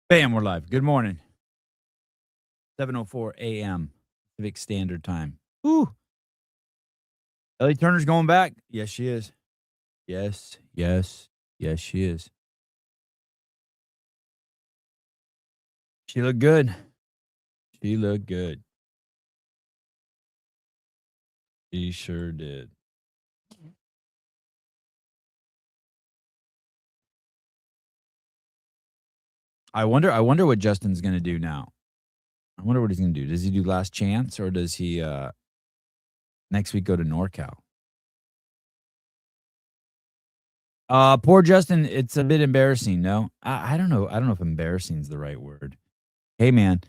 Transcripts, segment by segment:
Bam, we're live. Good morning. 7:04 a.m. Pacific Standard Time. Woo! Ellie Turner's going back. Yes, she is. Yes, yes, yes, she is. She looked good. She looked good. She sure did. I wonder what Justin's gonna do now. I wonder what he's gonna do. Does he do last chance or does he next week go to NorCal? Poor Justin, it's a bit embarrassing, no? I don't know. I don't know if embarrassing is the right word. Hey man,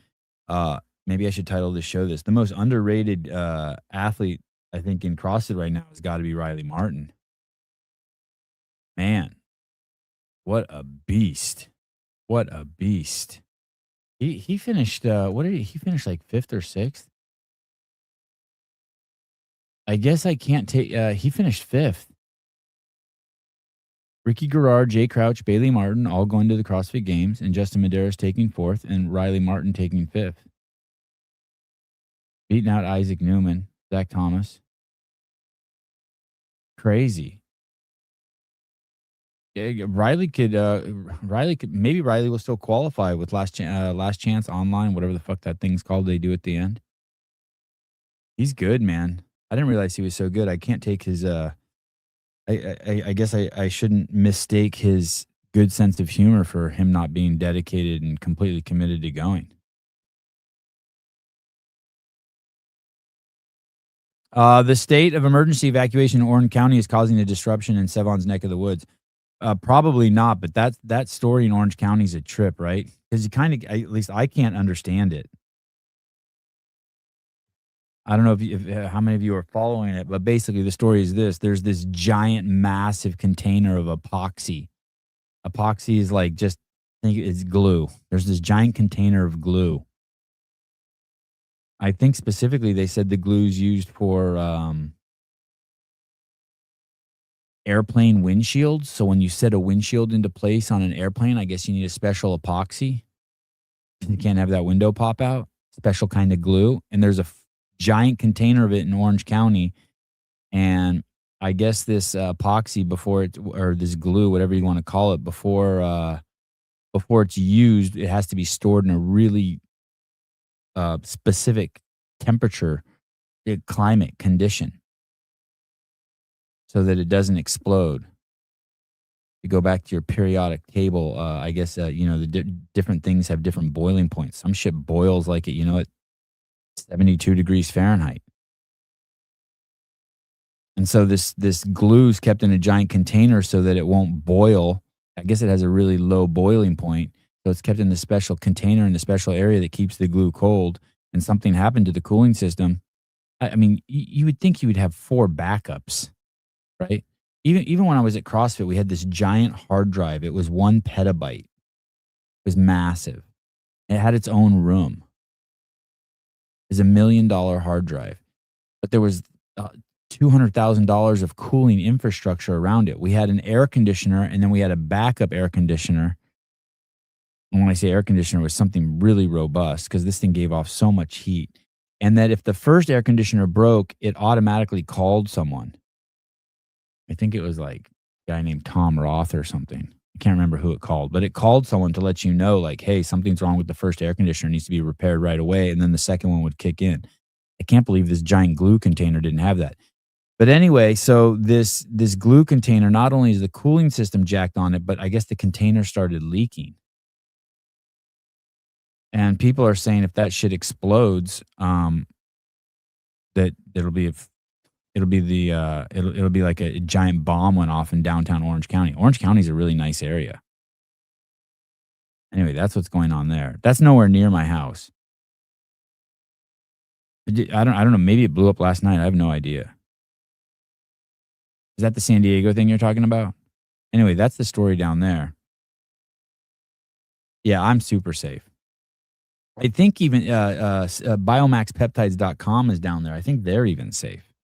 maybe I should title this show this. The most underrated athlete I think in CrossFit right now has got to be Riley Martin. Man, what a beast. What a beast. He finished what did he finish like 5th or 6th? I guess I can't take he finished 5th. Ricky Garrard, Jay Crouch, Bailey Martin all going to the CrossFit Games and Justin Medeiros taking 4th and Riley Martin taking 5th. Beating out Isaac Newman, Zach Thomas. Crazy. Yeah, Riley could maybe Riley will still qualify with last chance online, whatever the fuck that thing's called they do at the end. He's good, man. I didn't realize he was so good. I can't take his I guess I shouldn't mistake his good sense of humor for him not being dedicated and completely committed to going. The state of emergency evacuation in Orange County is causing a disruption in Sevon's neck of the woods. Probably not, but that story in Orange County is a trip, right? Because you kind of, at least I can't understand it. I don't know if how many of you are following it, but basically the story is this: there's this giant, massive container of epoxy. Epoxy is like just I think it's glue. There's this giant container of glue. I think specifically they said the glue's used for airplane windshields. So when you set a windshield into place on an airplane, I guess you need a special epoxy. You can't have that window pop out. Special kind of glue. And there's a giant container of it in Orange County. And I guess this epoxy before it or this glue, whatever you want to call it, before it's used, it has to be stored in a really specific temperature, climate condition, so that it doesn't explode. You go back to your periodic table. I guess the different things have different boiling points. Some shit boils like at 72 degrees Fahrenheit. And so this glue is kept in a giant container so that it won't boil. I guess it has a really low boiling point. So it's kept in this special container in the special area that keeps the glue cold. And something happened to the cooling system. I mean, you would think you would have 4 backups, right? Even when I was at CrossFit, we had this giant hard drive. It was 1 petabyte. It was massive. It had its own room. It was $1 million hard drive. But there was $200,000 of cooling infrastructure around it. We had an air conditioner, and then we had a backup air conditioner. And when I say air conditioner, it was something really robust because this thing gave off so much heat. And that if the first air conditioner broke, it automatically called someone. I think it was like a guy named Tom Roth or something. I can't remember who it called, but it called someone to let you know, like, hey, something's wrong with the first air conditioner, it needs to be repaired right away. And then the second one would kick in. I can't believe this giant glue container didn't have that. But anyway, so this glue container, not only is the cooling system jacked on it, but I guess the container started leaking. And people are saying if that shit explodes, that it'll be like a giant bomb went off in downtown Orange County. Orange County is a really nice area. Anyway, that's what's going on there. That's nowhere near my house. I don't know. Maybe it blew up last night. I have no idea. Is that the San Diego thing you're talking about? Anyway, that's the story down there. Yeah, I'm super safe. I think even biomaxpeptides.com is down there. I think they're even safe.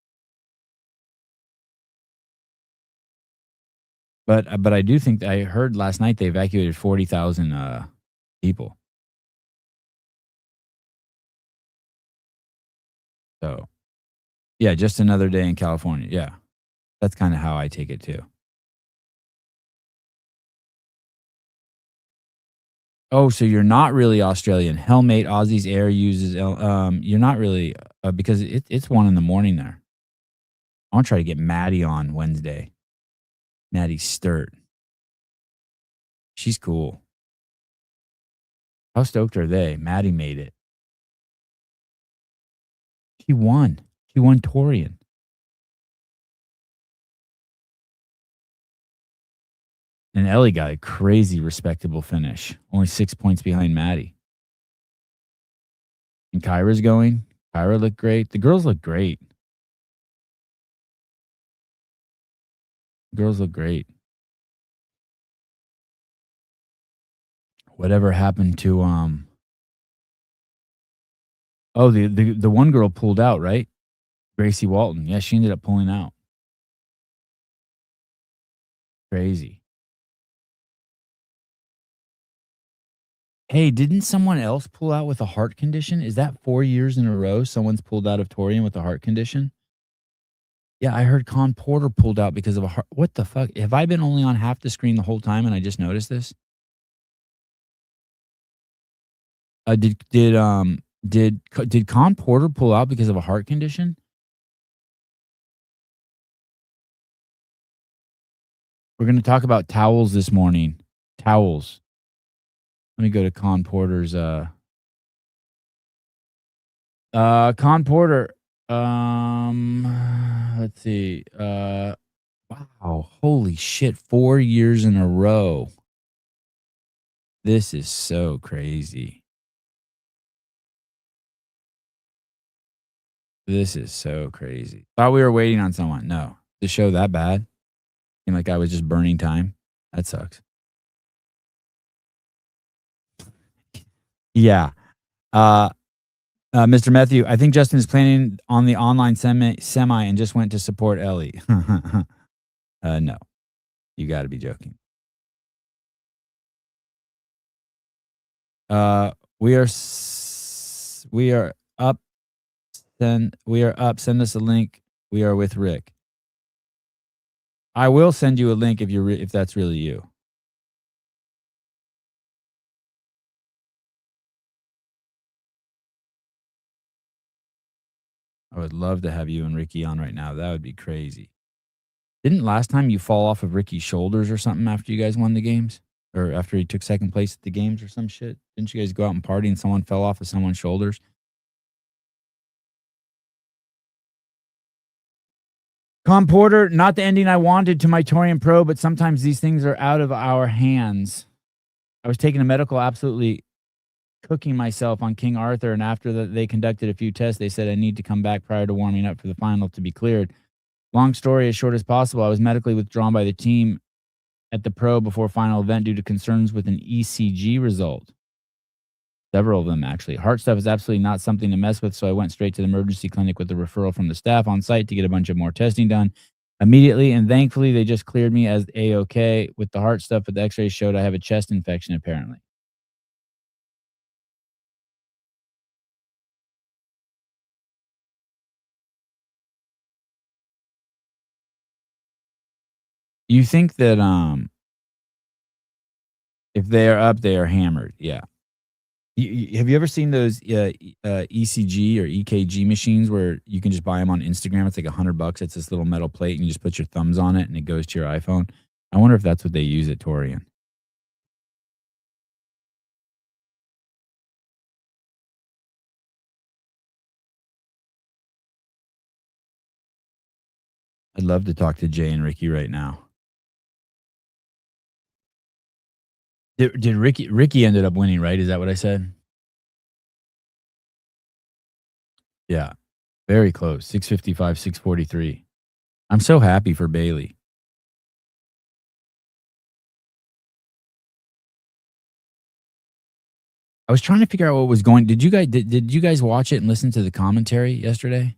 But I do think I heard last night they evacuated 40,000 people. So, yeah, just another day in California. Yeah. That's kinda how I take it too. Oh, so you're not really Australian. Hellmate Aussies Air uses you're not really, because it's 1 in the morning there. I wanna try to get Maddie on Wednesday. Maddie Sturt. She's cool. How stoked are they? Maddie made it. She won. She won Torian. And Ellie got a crazy respectable finish. Only 6 points behind Maddie. And Kyra's going. Kyra looked great. The girls look great. Girls look great. Whatever happened to oh, the one girl pulled out, right? Gracie Walton. Yeah, she ended up pulling out. Crazy. Hey, didn't someone else pull out with a heart condition? Is that 4 years in a row someone's pulled out of Torian with a heart condition? Yeah, I heard Con Porter pulled out because of a heart. What the fuck? Have I been only on half the screen the whole time and I just noticed this? Did Con Porter pull out because of a heart condition? We're gonna talk about towels this morning. Towels. Let me go to Con Porter's Con Porter. Let's see. Wow, holy shit, 4 years in a row. This is so crazy. This is so crazy. Thought we were waiting on someone. No. The show that bad? Seemed like I was just burning time. That sucks. Yeah. Uh, Mr. Matthew, I think Justin is planning on the online semi and just went to support Ellie. No. You gotta be joking. Uh, we are up. We are up. Send us a link. We are with Rick. I will send you a link if if that's really you. I would love to have you and Ricky on right now. That would be crazy. Didn't last time you fall off of Ricky's shoulders or something after you guys won the games? Or after he took second place at the games or some shit? Didn't you guys go out and party and someone fell off of someone's shoulders? Com Porter, not the ending I wanted to my Torian Pro, but sometimes these things are out of our hands. I was taking a medical, absolutely cooking myself on King Arthur, and after they conducted a few tests, they said I need to come back prior to warming up for the final to be cleared. Long story as short as possible, I was medically withdrawn by the team at the pro before final event due to concerns with an ECG result. Several of them, actually. Heart stuff is absolutely not something to mess with, so I went straight to the emergency clinic with a referral from the staff on site to get a bunch of more testing done immediately, and thankfully they just cleared me as A-OK with the heart stuff, but the x-rays showed I have a chest infection apparently. You think that if they are up, they are hammered? Yeah. Have you ever seen those ECG or EKG machines where you can just buy them on Instagram? It's like $100. It's this little metal plate, and you just put your thumbs on it, and it goes to your iPhone. I wonder if that's what they use at Torian. I'd love to talk to Jay and Ricky right now. Did Ricky ended up winning, right? Is that what I said? Yeah. Very close. 655, 643. I'm so happy for Bailey. I was trying to figure out what was going. Did you guys watch it and listen to the commentary yesterday?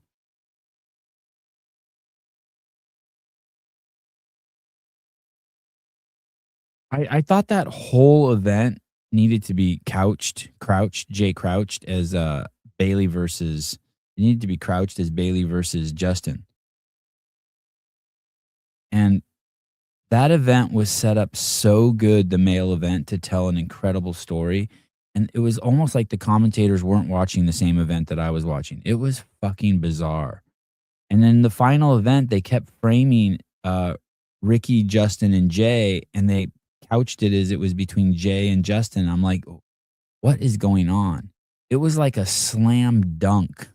I thought that whole event needed to be Jay crouched as Bailey versus. It needed to be crouched as Bailey versus Justin, and that event was set up so good, the male event, to tell an incredible story. And it was almost like the commentators weren't watching the same event that I was watching. It was fucking bizarre. And then the final event, they kept framing Ricky, Justin, and Jay, and they couched it as it was between Jay and Justin. I'm like, what is going on? It was like a slam dunk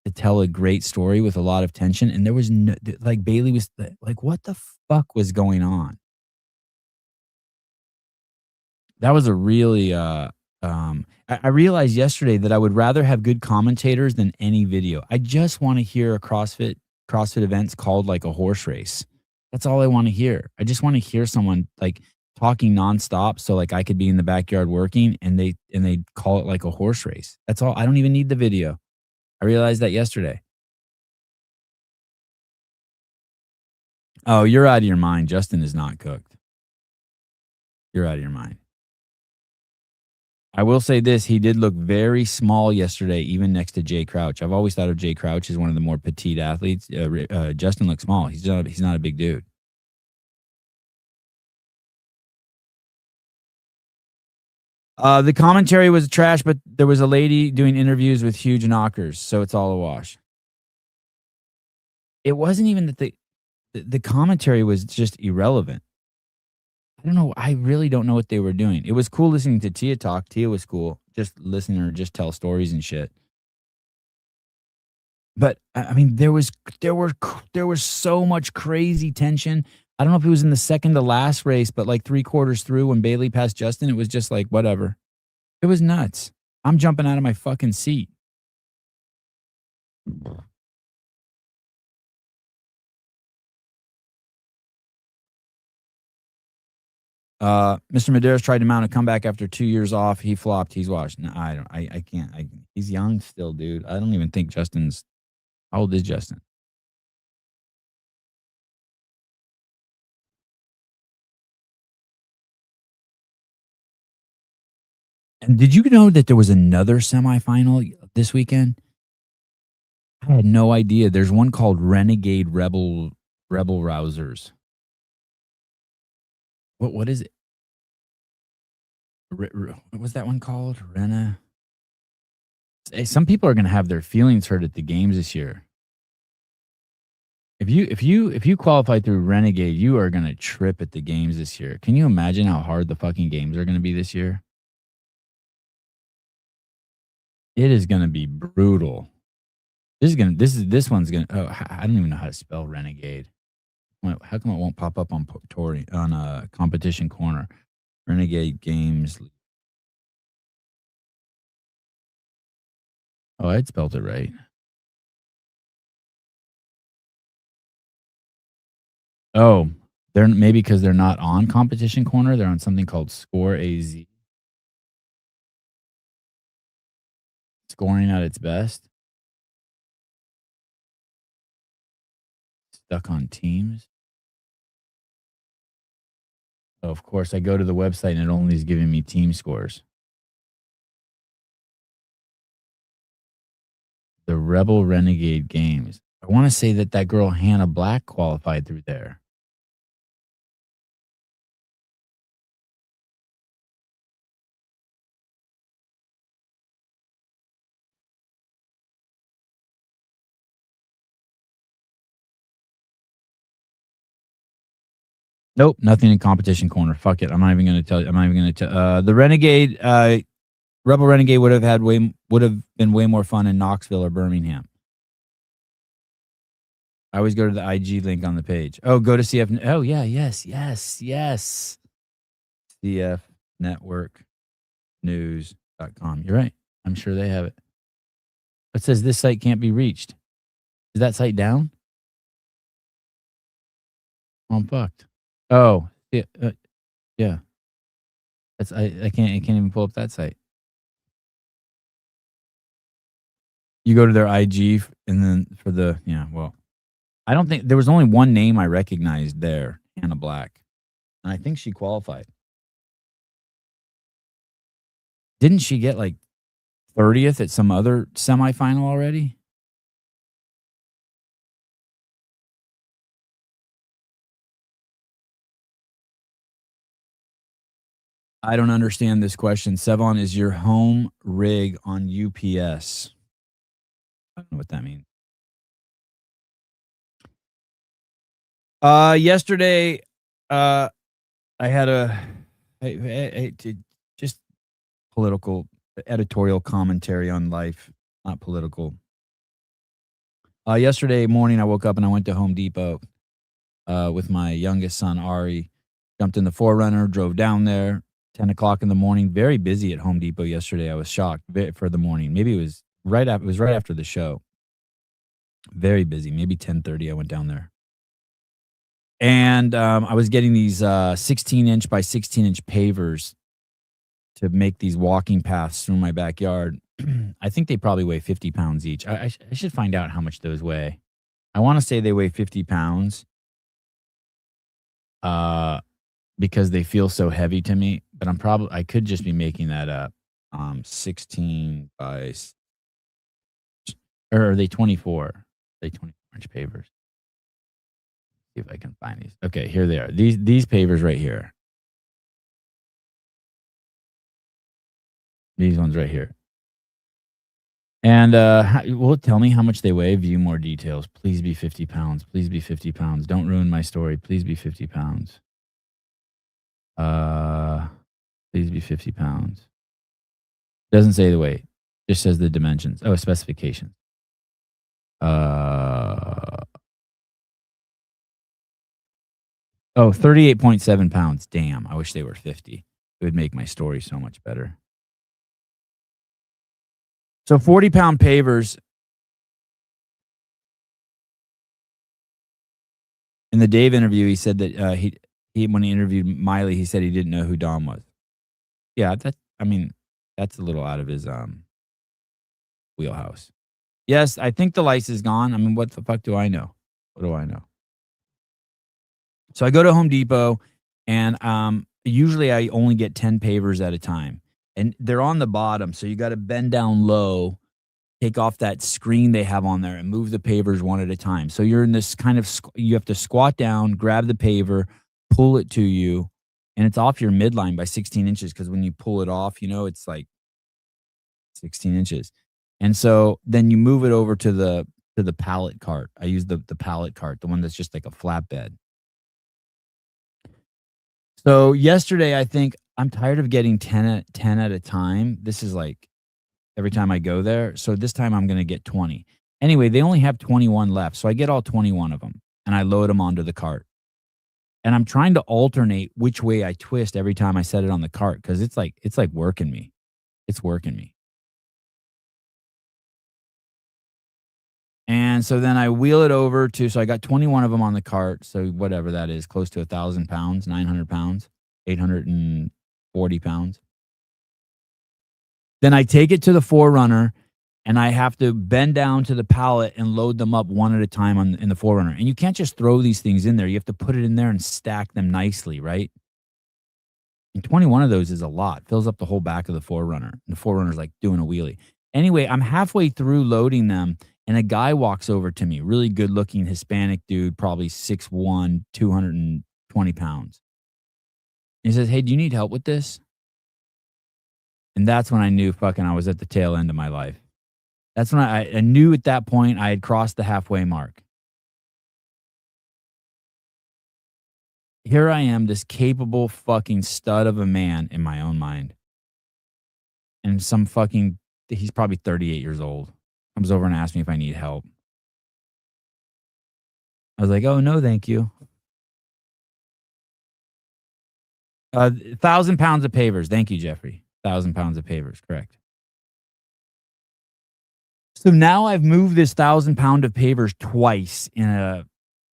to tell a great story with a lot of tension. And there was no, like, Bailey was like, what the fuck was going on? That was a really I realized yesterday that I would rather have good commentators than any video. I just want to hear a CrossFit events called like a horse race. That's all I want to hear. I just want to hear someone like talking nonstop, so like I could be in the backyard working and they call it like a horse race. That's all. I don't even need the video. I realized that yesterday. Oh, you're out of your mind. Justin is not cooked. You're out of your mind. I will say this, he did look very small yesterday, even next to Jay Crouch. I've always thought of Jay Crouch as one of the more petite athletes. Justin looks small. He's not a big dude. The commentary was trash, but there was a lady doing interviews with huge knockers, so it's all a wash. It wasn't even that the commentary was just irrelevant. I don't know. I really don't know what they were doing. It was cool listening to Tia talk. Tia was cool. Just listening to her just tell stories and shit. But I mean, there was so much crazy tension. I don't know if it was in the second to last race, but like 3/4 through when Bailey passed Justin, it was just like whatever. It was nuts. I'm jumping out of my fucking seat. Mr. Medeiros tried to mount a comeback after 2 years off. He flopped. He's washed. No, I don't. I can't. He's young still, dude. I don't even think Justin's. How old is Justin? And did you know that there was another semifinal this weekend? I had no idea. There's one called Renegade Rebel Rousers. What is it? What was that one called? Rena. Hey, some people are going to have their feelings hurt at the games this year. If you qualify through Renegade, you are going to trip at the games this year. Can you imagine how hard the fucking games are going to be this year? It is going to be brutal. This one's gonna. Oh, I don't even know how to spell Renegade. How come it won't pop up on Torian on a competition corner? Renegade Games. Oh, I'd spelled it right. Oh, they're maybe because they're not on competition corner. They're on something called Score AZ. Scoring at its best. Stuck on teams. Oh, of course, I go to the website and it only is giving me team scores. The Rebel Renegade Games. I want to say that girl Hannah Black qualified through there. Nope, nothing in competition corner. Fuck it. I'm not even going to tell you. I'm not even going to tell. The Renegade, Rebel Renegade would have been way more fun in Knoxville or Birmingham. I always go to the IG link on the page. Oh, go to CF. Oh yeah, yes. CF Network News.com. You're right. I'm sure they have it. It says this site can't be reached. Is that site down? Oh, I'm fucked. Oh, yeah. Yeah. I can't even pull up that site. You go to their IG and then for the well, I don't think there was only one name I recognized there, Hannah Black. And I think she qualified. Didn't she get like 30th at some other semifinal already? I don't understand this question. Sevon, is your home rig on UPS? I don't know what that means. Yesterday, I had just political editorial commentary on life, not political. Yesterday morning, I woke up and I went to Home Depot with my youngest son, Ari. Jumped in the Forerunner, drove down there, 10 o'clock in the morning. Very busy at Home Depot yesterday. I was shocked for the morning. Maybe it was right after the show. Very busy. Maybe 10:30 I went down there. And I was getting these 16-inch by 16-inch pavers to make these walking paths through my backyard. I think they probably weigh 50 pounds each. I should find out how much those weigh. I want to say they weigh 50 pounds because they feel so heavy to me, but I could just be making that up. 16 by, or are they 24? Are they 24-inch pavers? See if I can find these. Okay, here they are. These pavers right here. These ones right here. And will it tell me how much they weigh? View more details. Please be 50 pounds. Please be 50 pounds. Don't ruin my story. Please be 50 pounds. Please be 50 pounds. Doesn't say the weight. Just says the dimensions. Oh, specifications. 38.7 pounds. Damn, I wish they were 50. It would make my story so much better. So 40-pound pavers. In the Dave interview, he said that he when he interviewed Miley, he said he didn't know who Dom was. Yeah, that's a little out of his wheelhouse. Yes, I think the lice is gone. I mean, what the fuck do I know? What do I know? So I go to Home Depot, and usually I only get 10 pavers at a time. And they're on the bottom, so you got to bend down low, take off that screen they have on there, and move the pavers one at a time. So you're in this kind of, you have to squat down, grab the paver, pull it to you, and it's off your midline by 16 inches because when you pull it off, it's like 16 inches. And so then you move it over to the pallet cart. I use the pallet cart, the one that's just like a flatbed. So yesterday, I think I'm tired of getting 10 at a time. This is like every time I go there. So this time I'm going to get 20. Anyway, they only have 21 left. So I get all 21 of them and I load them onto the cart. And I'm trying to alternate which way I twist every time I set it on the cart because it's like working me. It's working me. And so then I wheel it over so I got 21 of them on the cart. So whatever that is, close to 1,000 pounds, 900 pounds, 840 pounds. Then I take it to the Forerunner and I have to bend down to the pallet and load them up one at a time in the Forerunner. And you can't just throw these things in there. You have to put it in there and stack them nicely, right? And 21 of those is a lot. Fills up the whole back of the Forerunner. And the Forerunner's like doing a wheelie. Anyway, I'm halfway through loading them, and a guy walks over to me, really good-looking Hispanic dude, probably 6'1", 220 pounds. He says, "Hey, do you need help with this?" And that's when I knew I was at the tail end of my life. That's when I knew at that point I had crossed the halfway mark. Here I am, this capable fucking stud of a man in my own mind. And he's probably 38 years old, comes over and asks me if I need help. I was like, "Oh, no, thank you." 1,000 pounds of pavers. Thank you, Jeffrey. 1,000 pounds of pavers, correct. So now I've moved this 1,000 pound of pavers twice in a,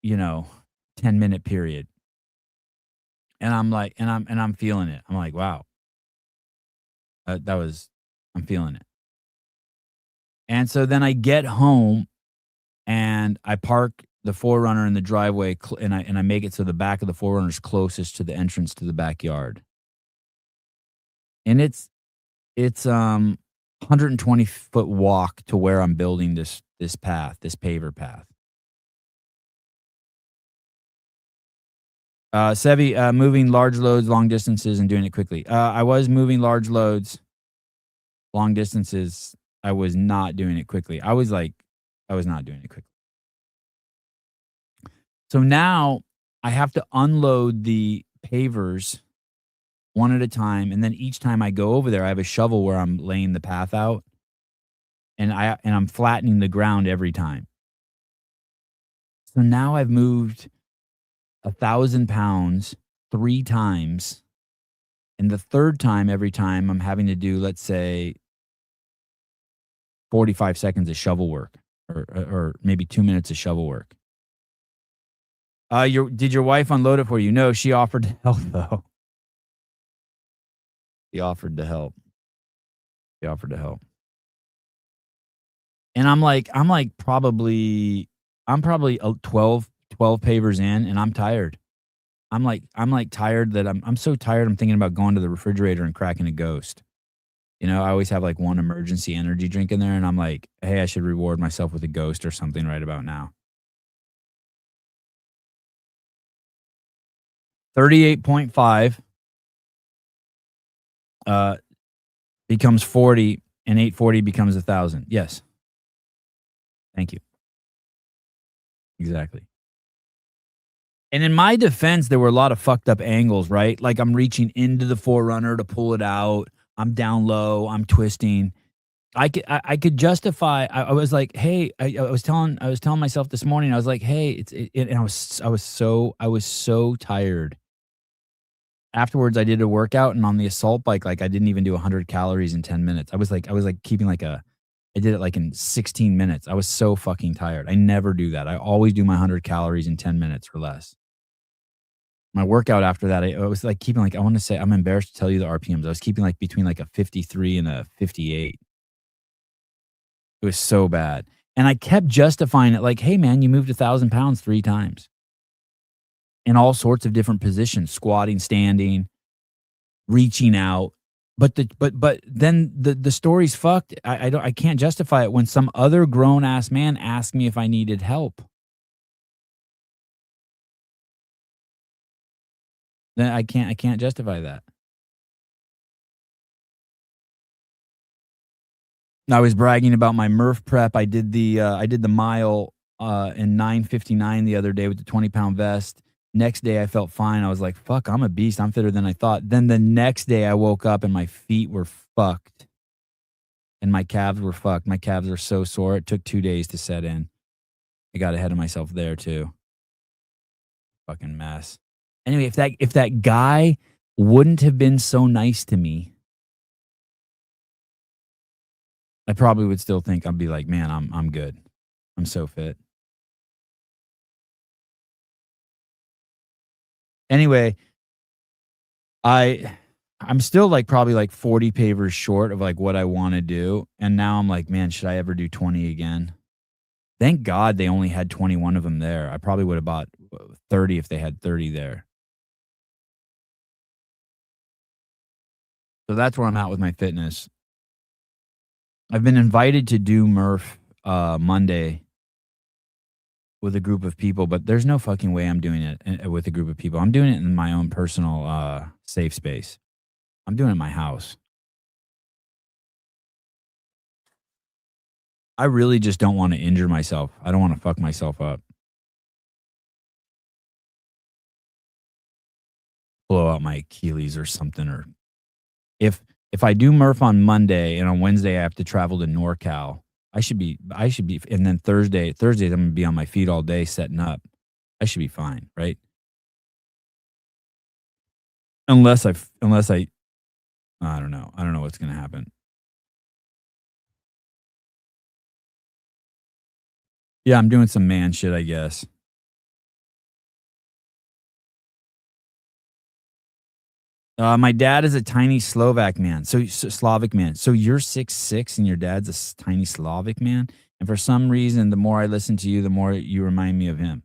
10-minute period. And I'm like, I'm feeling it. I'm like, wow. I'm feeling it. And so then I get home and I park the Forerunner in the driveway and I make it so the back of the Forerunner is closest to the entrance to the backyard. And It's 120-foot walk to where I'm building this path, this paver path. Sevi, moving large loads, long distances, and doing it quickly. I was moving large loads, long distances. I was not doing it quickly. I was not doing it quickly. So now I have to unload the pavers one at a time, and then each time I go over there, I have a shovel where I'm laying the path out, and I'm flattening the ground every time. So now I've moved 1,000 pounds 3 times, and the third time, every time I'm having to do, let's say, 45 seconds of shovel work, or maybe 2 minutes of shovel work. Did your wife unload it for you? No, she offered to help though. She offered to help. She offered to help. And I'm probably 12 pavers in, and I'm tired. I'm like tired that I'm so tired. I'm thinking about going to the refrigerator and cracking a ghost. You know, I always have like one emergency energy drink in there, and I'm like, hey, I should reward myself with a ghost or something right about now. 38.5 uh, becomes 40, and 840 becomes 1,000. Yes. Thank you. Exactly. And in my defense, there were a lot of fucked up angles, right? Like I'm reaching into the forerunner to pull it out. I'm down low. I'm twisting. I could justify. I was like, hey, I was telling myself this morning. I was like, hey, and I was so tired. Afterwards, I did a workout, and on the assault bike, like I didn't even do 100 calories in 10 minutes. I was like keeping like I did it like in 16 minutes. I was so fucking tired. I never do that. I always do my 100 calories in 10 minutes or less. My workout after that, I was like keeping like, I want to say, I'm embarrassed to tell you the RPMs. I was keeping like between like a 53 and a 58. It was so bad. And I kept justifying it like, hey man, you moved 1,000 pounds 3 times in all sorts of different positions, squatting, standing, reaching out. But then the story's fucked. I can't justify it when some other grown ass man asked me if I needed help. Then I can't justify that. I was bragging about my Murph prep. I did the mile in 9:59 the other day with the 20-pound vest. Next day I felt fine. I was like, "Fuck, I'm a beast. I'm fitter than I thought." Then the next day I woke up and my feet were fucked and my calves were fucked. My calves are so sore. It took 2 days to set in. I got ahead of myself there too. Fucking mess. Anyway, if that guy wouldn't have been so nice to me, I probably would still think I'd be like, "Man, I'm good. I'm so fit." Anyway, I I'm still like probably like 40 pavers short of like what I want to do. And now I'm like, man, should I ever do 20 again? Thank God they only had 21 of them there. I probably would have bought 30 if they had 30 there. So that's where I'm at with my fitness. I've been invited to do Murph Monday with a group of people, but there's no fucking way I'm doing it with a group of people. I'm doing it in my own personal safe space. I'm doing it in my house. I really just don't want to injure myself. I don't want to fuck myself up. Blow out my Achilles or something. Or if I do Murph on Monday and on Wednesday I have to travel to NorCal, I should be, and then Thursdays I'm gonna be on my feet all day setting up. I should be fine, right? Unless I don't know. I don't know what's gonna happen. Yeah, I'm doing some man shit, I guess. My dad is a tiny Slovak man. Slavic man. So you're 6'6" and your dad's tiny Slavic man. And for some reason, the more I listen to you, the more you remind me of him.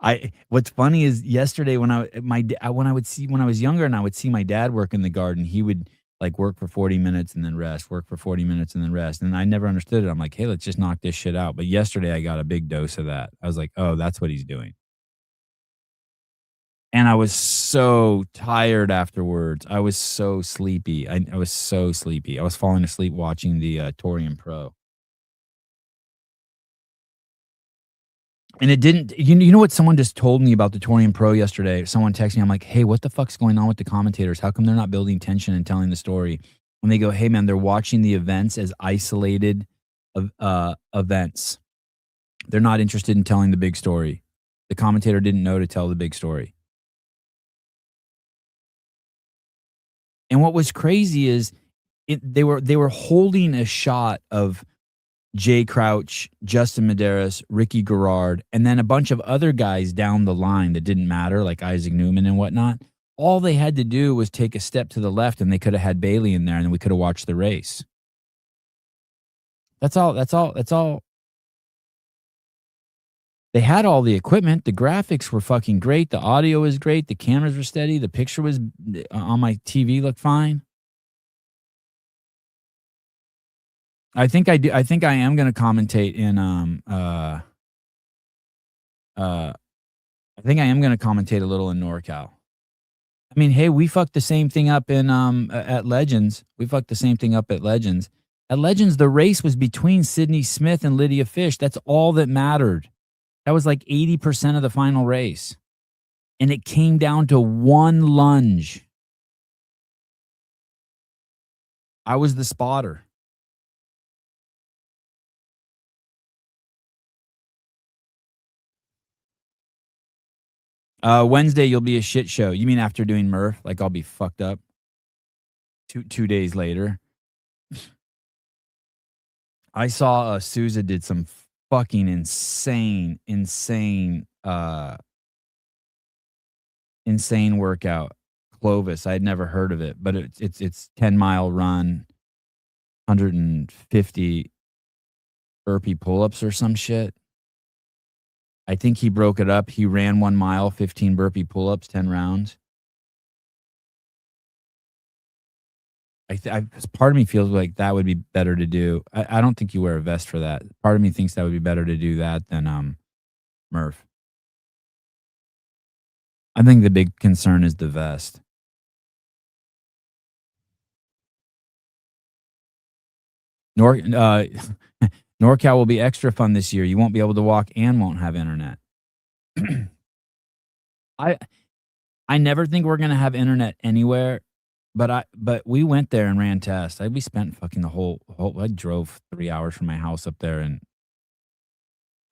I what's funny is yesterday when when I would see when I was younger and I would see my dad work in the garden, he would like work for 40 minutes and then rest, work for 40 minutes and then rest. And I never understood it. I'm like, hey, let's just knock this shit out. But yesterday I got a big dose of that. I was like, oh, that's what he's doing. And I was so tired afterwards. I was so sleepy. I was so sleepy. I was falling asleep watching the Torian Pro. And it didn't you know what someone just told me about the Torian Pro yesterday? Someone texted me, I'm like, "Hey, what the fuck's going on with the commentators? How come they're not building tension and telling the story?" And they go, "Hey, man, they're watching the events as isolated events. They're not interested in telling the big story. The commentator didn't know to tell the big story." And what was crazy is they were holding a shot of Jay Crouch, Justin Medeiros, Ricky Garrard, and then a bunch of other guys down the line that didn't matter, like Isaac Newman and whatnot. All they had to do was take a step to the left, and they could have had Bailey in there, and we could have watched the race. That's all. That's all. That's all. They had all the equipment. The graphics were fucking great. The audio was great. The cameras were steady. The picture was on my TV looked fine. I think I do. I think I am going to commentate in uh I think I am gonna commentate a little in NorCal. I mean, hey, we fucked the same thing up in at Legends. We fucked the same thing up at Legends. At Legends, the race was between Sydney Smith and Lydia Fish. That's all that mattered. That was like 80% of the final race. And it came down to one lunge. I was the spotter. Wednesday you'll be a shit show. You mean after doing Murph? Like I'll be fucked up 2 days later. I saw Souza did some fucking insane workout. Clovis. I had never heard of it, but it's 10-mile run, 150 burpee pull-ups or some shit. I think he broke it up. He ran 1 mile, 15 burpee pull-ups, 10 rounds. Part of me feels like that would be better to do. I don't think you wear a vest for that. Part of me thinks that would be better to do that than Murph. I think the big concern is the vest. Nor NorCal will be extra fun this year. You won't be able to walk and won't have internet. I I never think we're gonna have internet anywhere, but we went there and ran tests. We spent fucking the whole I drove 3 hours from my house up there, and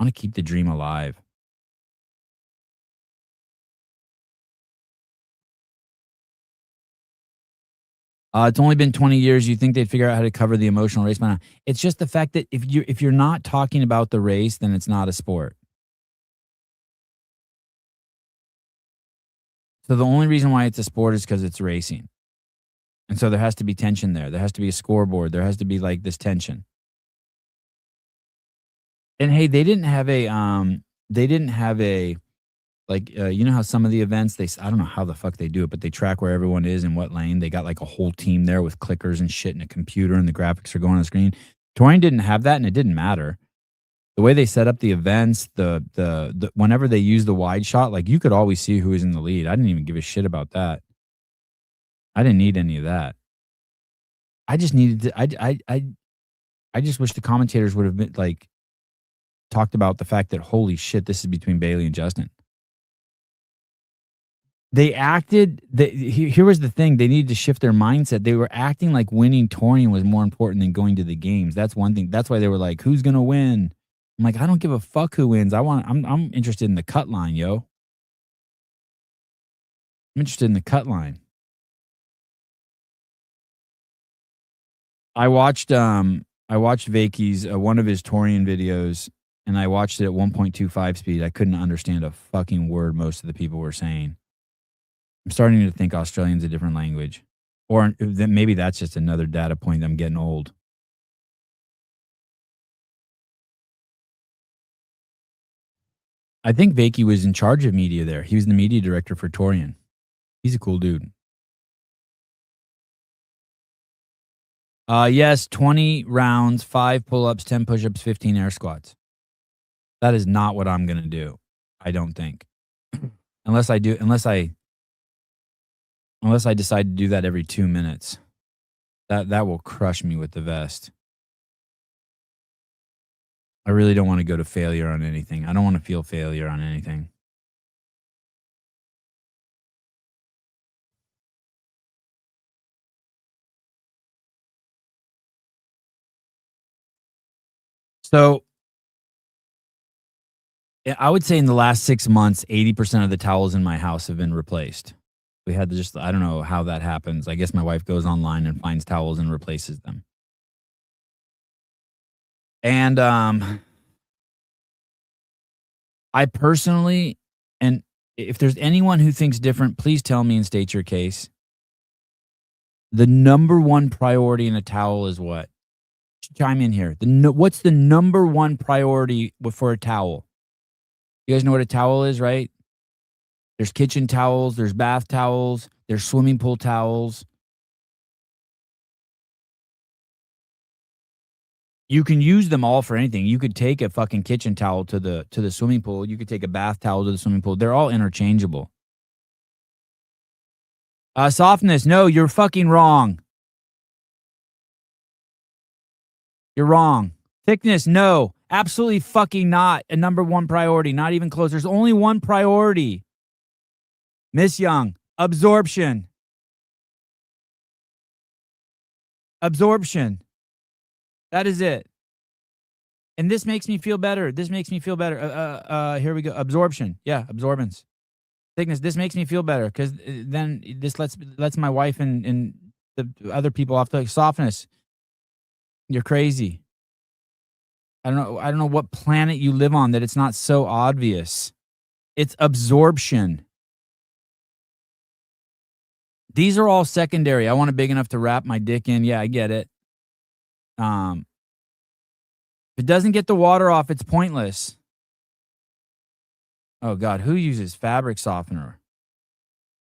I wanna keep the dream alive. It's only been 20 years. You think they'd figure out how to cover the emotional race by now? It's just the fact that if you're not talking about the race, then it's not a sport. So the only reason why it's a sport is because it's racing. And so there has to be tension there. There has to be a scoreboard. There has to be like this tension. And hey, they didn't have a like you know how some of the events I don't know how the fuck they do it, but they track where everyone is in what lane. They got like a whole team there with clickers and shit and a computer and the graphics are going on the screen. Torian didn't have that and it didn't matter. The way they set up the events, the whenever they use the wide shot, like you could always see who was in the lead. I didn't even give a shit about that. I didn't need any of that. I just needed to I just wish the commentators would have been like talked about the fact that holy shit, this is between Bailey and Justin. Here was the thing, they needed to shift their mindset. They were acting like winning Torian was more important than going to the games. That's one thing. That's why they were like, "Who's gonna win?" I'm like, "I don't give a fuck who wins. I'm interested in the cut line, yo. I'm interested in the cut line." I watched Vakey's one of his Torian videos, and I watched it at 1.25 speed. I couldn't understand a fucking word most of the people were saying. I'm starting to think Australian's a different language. Or then maybe that's just another data point that I'm getting old. I think Vakey was in charge of media there. He was the media director for Torian. He's a cool dude. Yes, 20 rounds, 5 pull-ups, 10 push-ups, 15 air squats. That is not what I'm gonna do. I don't think. Unless I decide to do that every 2 minutes. That will crush me with the vest. I really don't want to go to failure on anything. I don't want to feel failure on anything. So I would say in the last 6 months, 80% of the towels in my house have been replaced. We had to just, I don't know how that happens. I guess my wife goes online and finds towels and replaces them. And I personally, and if there's anyone who thinks different, please tell me and state your case. The number one priority in a towel is what? Chime in here. What's the number one priority for a towel? You guys know what a towel is, right? There's kitchen towels, there's bath towels, there's swimming pool towels. You can use them all for anything. You could take a fucking kitchen towel to the swimming pool. You could take a bath towel to the swimming pool. They're all interchangeable. Softness, no, you're fucking wrong. You're wrong. Thickness, no, absolutely fucking not a number one priority. Not even close. There's only one priority. Miss Young, absorption. Absorption. That is it. And this makes me feel better. This makes me feel better. Here we go. Absorption. Yeah, absorbance. Thickness. This makes me feel better because then this lets my wife and the other people off the softness. You're crazy. I don't know what planet you live on that it's not so obvious. It's absorption. These are all secondary. I want it big enough to wrap my dick in. Yeah, I get it. If it doesn't get the water off, it's pointless. Oh God, who uses fabric softener?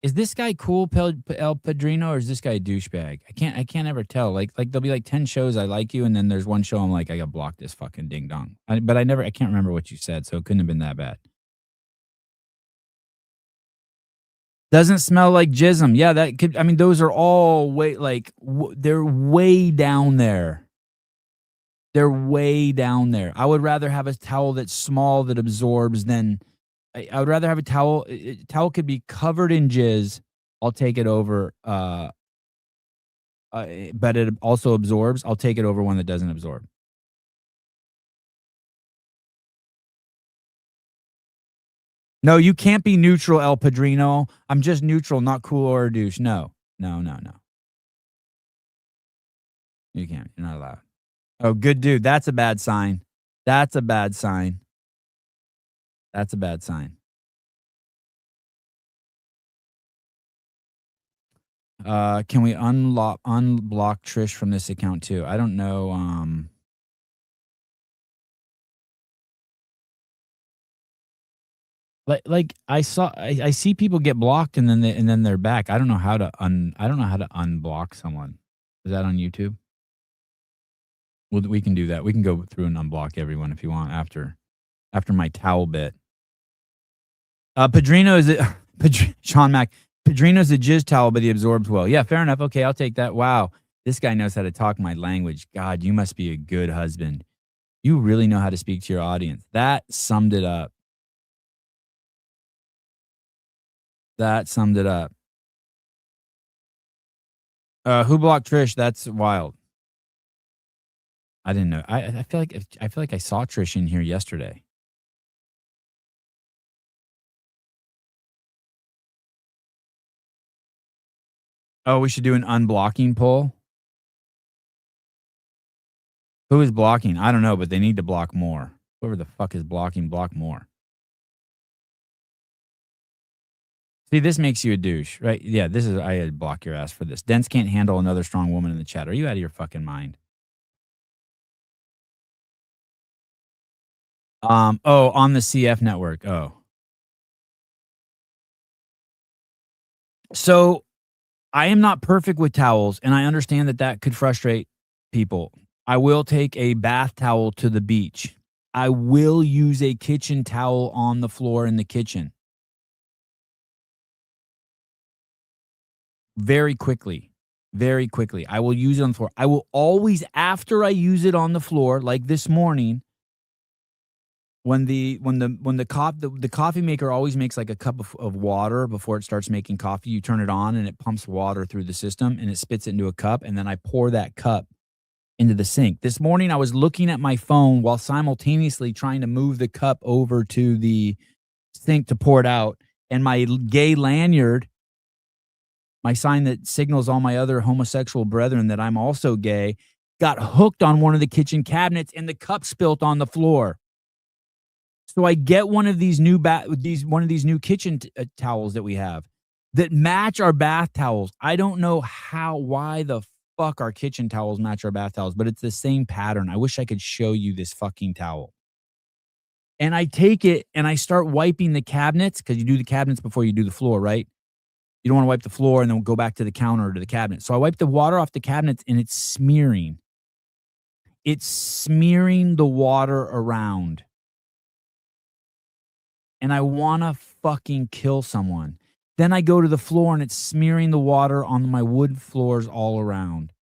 Is this guy cool, El Padrino, or is this guy a douchebag? I can't ever tell. Like there'll be like 10 shows I like you, and then there's one show I'm like, I gotta block this fucking ding dong. But I can't remember what you said, so it couldn't have been that bad. Doesn't smell like jism. Yeah, that could. I mean, those are all they're way down there. They're way down there. I would rather have a towel that's small that absorbs than. I would rather have a towel. Towel could be covered in jizz. I'll take it over. But it also absorbs. I'll take it over one that doesn't absorb. No, you can't be neutral, El Padrino. I'm just neutral, not cool or a douche. No. You can't. You're not allowed. Oh, good dude. That's a bad sign. That's a bad sign. That's a bad sign. Can we unblock Trish from this account too? I don't know. Like I see people get blocked and then they're back. I don't know how to unblock someone. Is that on YouTube? Well, we can do that. We can go through and unblock everyone if you want after my towel bit. Padrino is Sean Mack. Padrino's a jizz towel, but he absorbs well. Yeah, fair enough. Okay, I'll take that. Wow, this guy knows how to talk my language. God, you must be a good husband. You really know how to speak to your audience. That summed it up. Who blocked Trish? That's wild. I didn't know. I feel like I saw Trish in here yesterday. Oh, we should do an unblocking poll. Who is blocking? I don't know, but they need to block more. Whoever the fuck is blocking, block more. See, this makes you a douche, right? Yeah, I had to block your ass for this. Dents can't handle another strong woman in the chat. Are you out of your fucking mind? Oh, on the CF network. Oh. So, I am not perfect with towels, and I understand that that could frustrate people. I will take a bath towel to the beach. I will use a kitchen towel on the floor in the kitchen very quickly. Very quickly. I will use it on the floor. I will always, after I use it on the floor, like this morning, when the coffee maker always makes like a cup of water before it starts making coffee. You turn it on and it pumps water through the system and it spits it into a cup, and then I pour that cup into the sink. This morning I was looking at my phone while simultaneously trying to move the cup over to the sink to pour it out, and my gay lanyard, my sign that signals all my other homosexual brethren that I'm also gay, got hooked on one of the kitchen cabinets and the cup spilt on the floor. So I get one of these new kitchen towels that we have that match our bath towels. I don't know why the fuck our kitchen towels match our bath towels, but it's the same pattern. I wish I could show you this fucking towel. And I take it and I start wiping the cabinets, because you do the cabinets before you do the floor, right? You don't want to wipe the floor and then go back to the counter or to the cabinet. So I wipe the water off the cabinets and it's smearing. It's smearing the water around. And I wanna fucking kill someone. Then I go to the floor and it's smearing the water on my wood floors all around.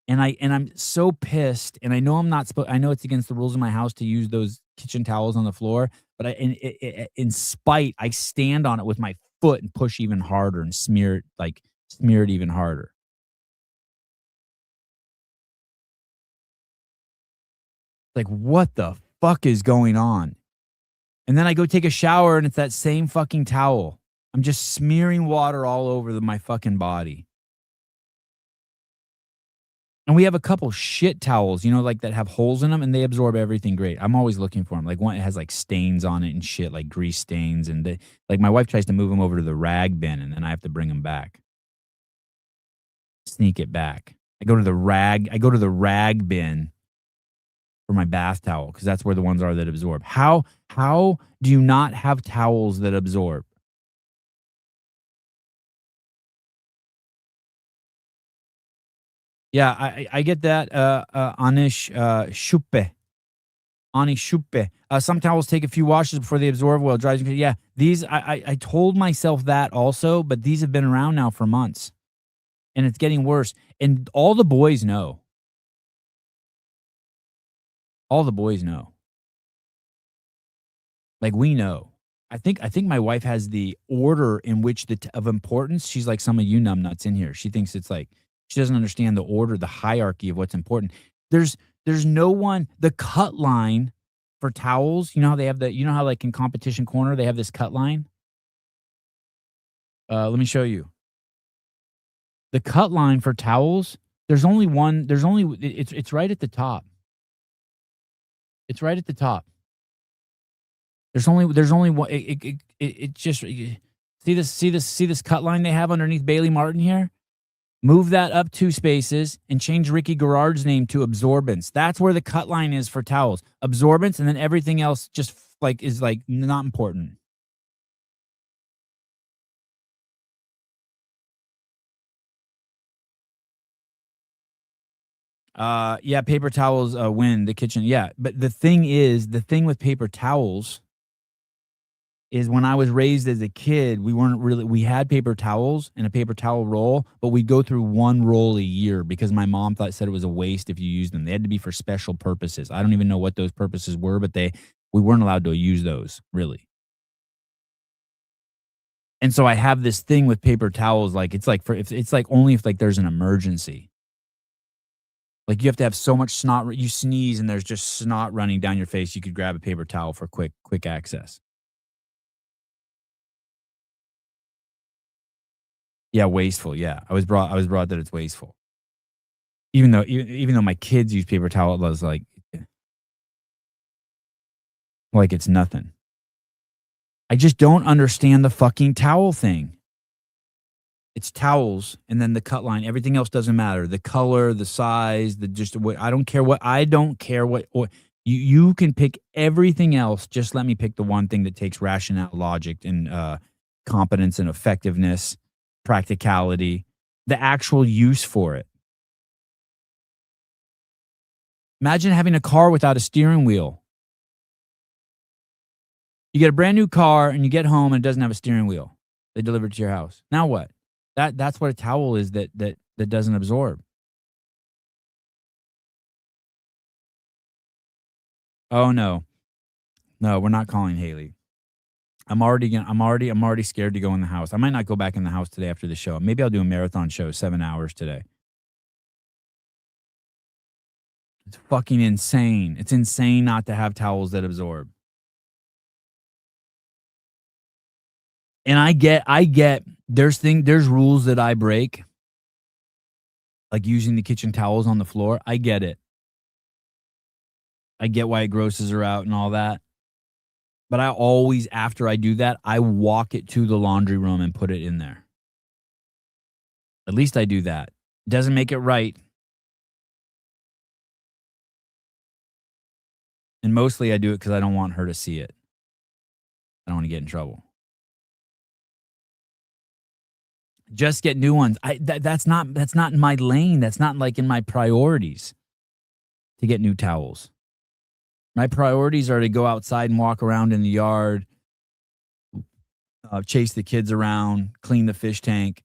And I'm so pissed, and I know I'm not supposed. I know it's against the rules of my house to use those kitchen towels on the floor, but in spite, I stand on it with my foot and push even harder and smear it even harder. Like, what the fuck is going on? And then I go take a shower and it's that same fucking towel. I'm just smearing water all over my fucking body. And we have a couple shit towels, like that have holes in them and they absorb everything great. I'm always looking for them. Like one, it has like stains on it and shit, like grease stains. And like my wife tries to move them over to the rag bin and then I have to bring them back. Sneak it back. I go to the rag bin for my bath towel because that's where the ones are that absorb. How do you not have towels that absorb? Yeah, I get that, Anish, Shupe. Ani Shupe. Some towels take a few washes before they absorb while it dries. Yeah, these I told myself that also, but these have been around now for months, and it's getting worse. And all the boys know. All the boys know. Like we know. I think my wife has the order in which of importance. She's like some of you numbnuts in here. She thinks it's like she doesn't understand the order, the hierarchy of what's important. There's there's no one. The cut line for towels. You know how they have how like in competition corner they have this cut line. Let me show you the cut line for towels. There's only one. It's right at the top. It's right at the top. There's only one. It just see this cut line they have underneath Bailey Martin here. Move that up 2 spaces and change Ricky Garard's name to Absorbance. That's where the cut line is for towels. Absorbance, and then everything else just is like not important. Yeah, paper towels win the kitchen. Yeah, but the thing with paper towels is when I was raised as a kid, we had paper towels and a paper towel roll, but we'd go through one roll a year because my mom said it was a waste if you used them. They had to be for special purposes. I don't even know what those purposes were, but we weren't allowed to use those really. And so I have this thing with paper towels, like it's like if it's like only if like there's an emergency. Like you have to have so much snot, you sneeze and there's just snot running down your face, you could grab a paper towel for quick access. Yeah, wasteful. Yeah, I was brought that it's wasteful. Even though my kids use paper towel, I was like it's nothing. I just don't understand the fucking towel thing. It's towels and then the cut line. Everything else doesn't matter. The color, the size, the just what I don't care what You can pick everything else. Just let me pick the one thing that takes rationale, logic, and competence and effectiveness, practicality, the actual use for it. Imagine having a car without a steering wheel. You get a brand new car and you get home and it doesn't have a steering wheel. They deliver it to your house. Now what? That's what a towel is that doesn't absorb. Oh no. No, we're not calling Haley. I'm already scared to go in the house. I might not go back in the house today after the show. Maybe I'll do a marathon show, 7 hours today. It's fucking insane. It's insane not to have towels that absorb. And I get there's rules that I break, like using the kitchen towels on the floor. I get it. I get why it grosses her out and all that. But I always, after I do that, I walk it to the laundry room and put it in there. At least I do that. Doesn't make it right. And mostly I do it because I don't want her to see it. I don't want to get in trouble. Just get new ones. That's not in my lane. That's not like in my priorities to get new towels. My priorities are to go outside and walk around in the yard, chase the kids around, clean the fish tank,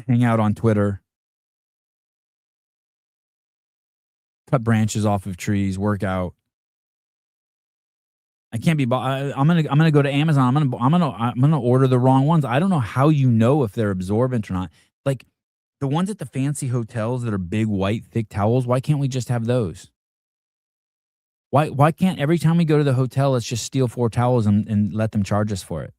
hang out on Twitter, cut branches off of trees, work out. I can't be. I'm gonna go to Amazon. I'm gonna order the wrong ones. I don't know how you know if they're absorbent or not. Like the ones at the fancy hotels that are big, white, thick towels. Why can't we just have those? Why can't every time we go to the hotel, let's just steal 4 towels and let them charge us for it?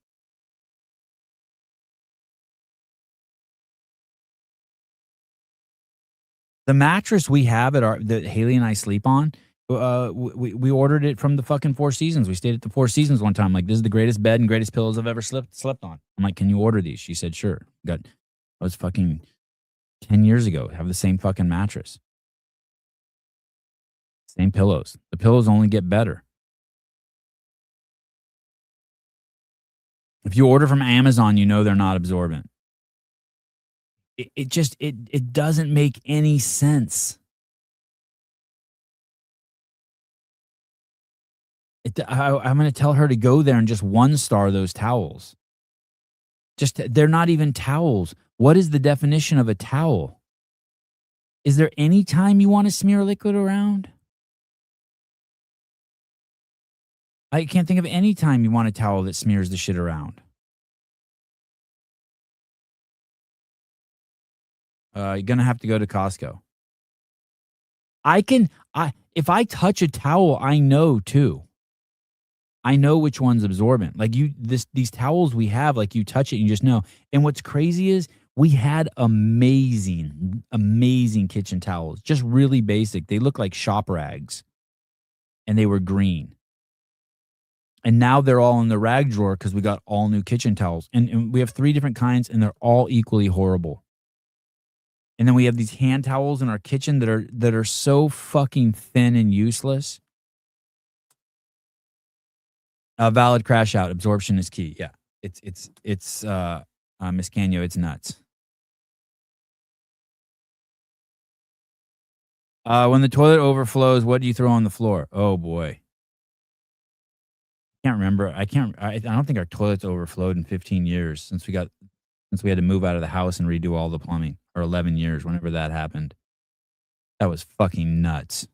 The mattress we have at our that Haley and I sleep on, we ordered it from the fucking Four Seasons. We stayed at the Four Seasons one time. Like, this is the greatest bed and greatest pillows I've ever slept on. I'm like, can you order these? She said, sure. That was fucking 10 years ago. Have the same fucking mattress, same pillows. The pillows only get better. If you order from Amazon, you know they're not absorbent. It doesn't make any sense. I'm going to tell her to go there and just 1-star those towels. Just they're not even towels. What is the definition of a towel? Is there any time you want to smear liquid around? I can't think of any time you want a towel that smears the shit around. You're gonna have to go to Costco. If I touch a towel, I know too. I know which one's absorbent. Like these towels we have, like you touch it, you just know. And what's crazy is we had amazing, amazing kitchen towels, just really basic. They look like shop rags, and they were green. And now they're all in the rag drawer because we got all new kitchen towels, and we have 3 different kinds, and they're all equally horrible. And then we have these hand towels in our kitchen that are so fucking thin and useless. Valid crash out. Absorption is key. Yeah. It's Miss Canyo, it's nuts. When the toilet overflows, what do you throw on the floor? Oh boy. Can't remember. I don't think our toilets overflowed in 15 years since we had to move out of the house and redo all the plumbing, or 11 years, whenever that happened. That was fucking nuts.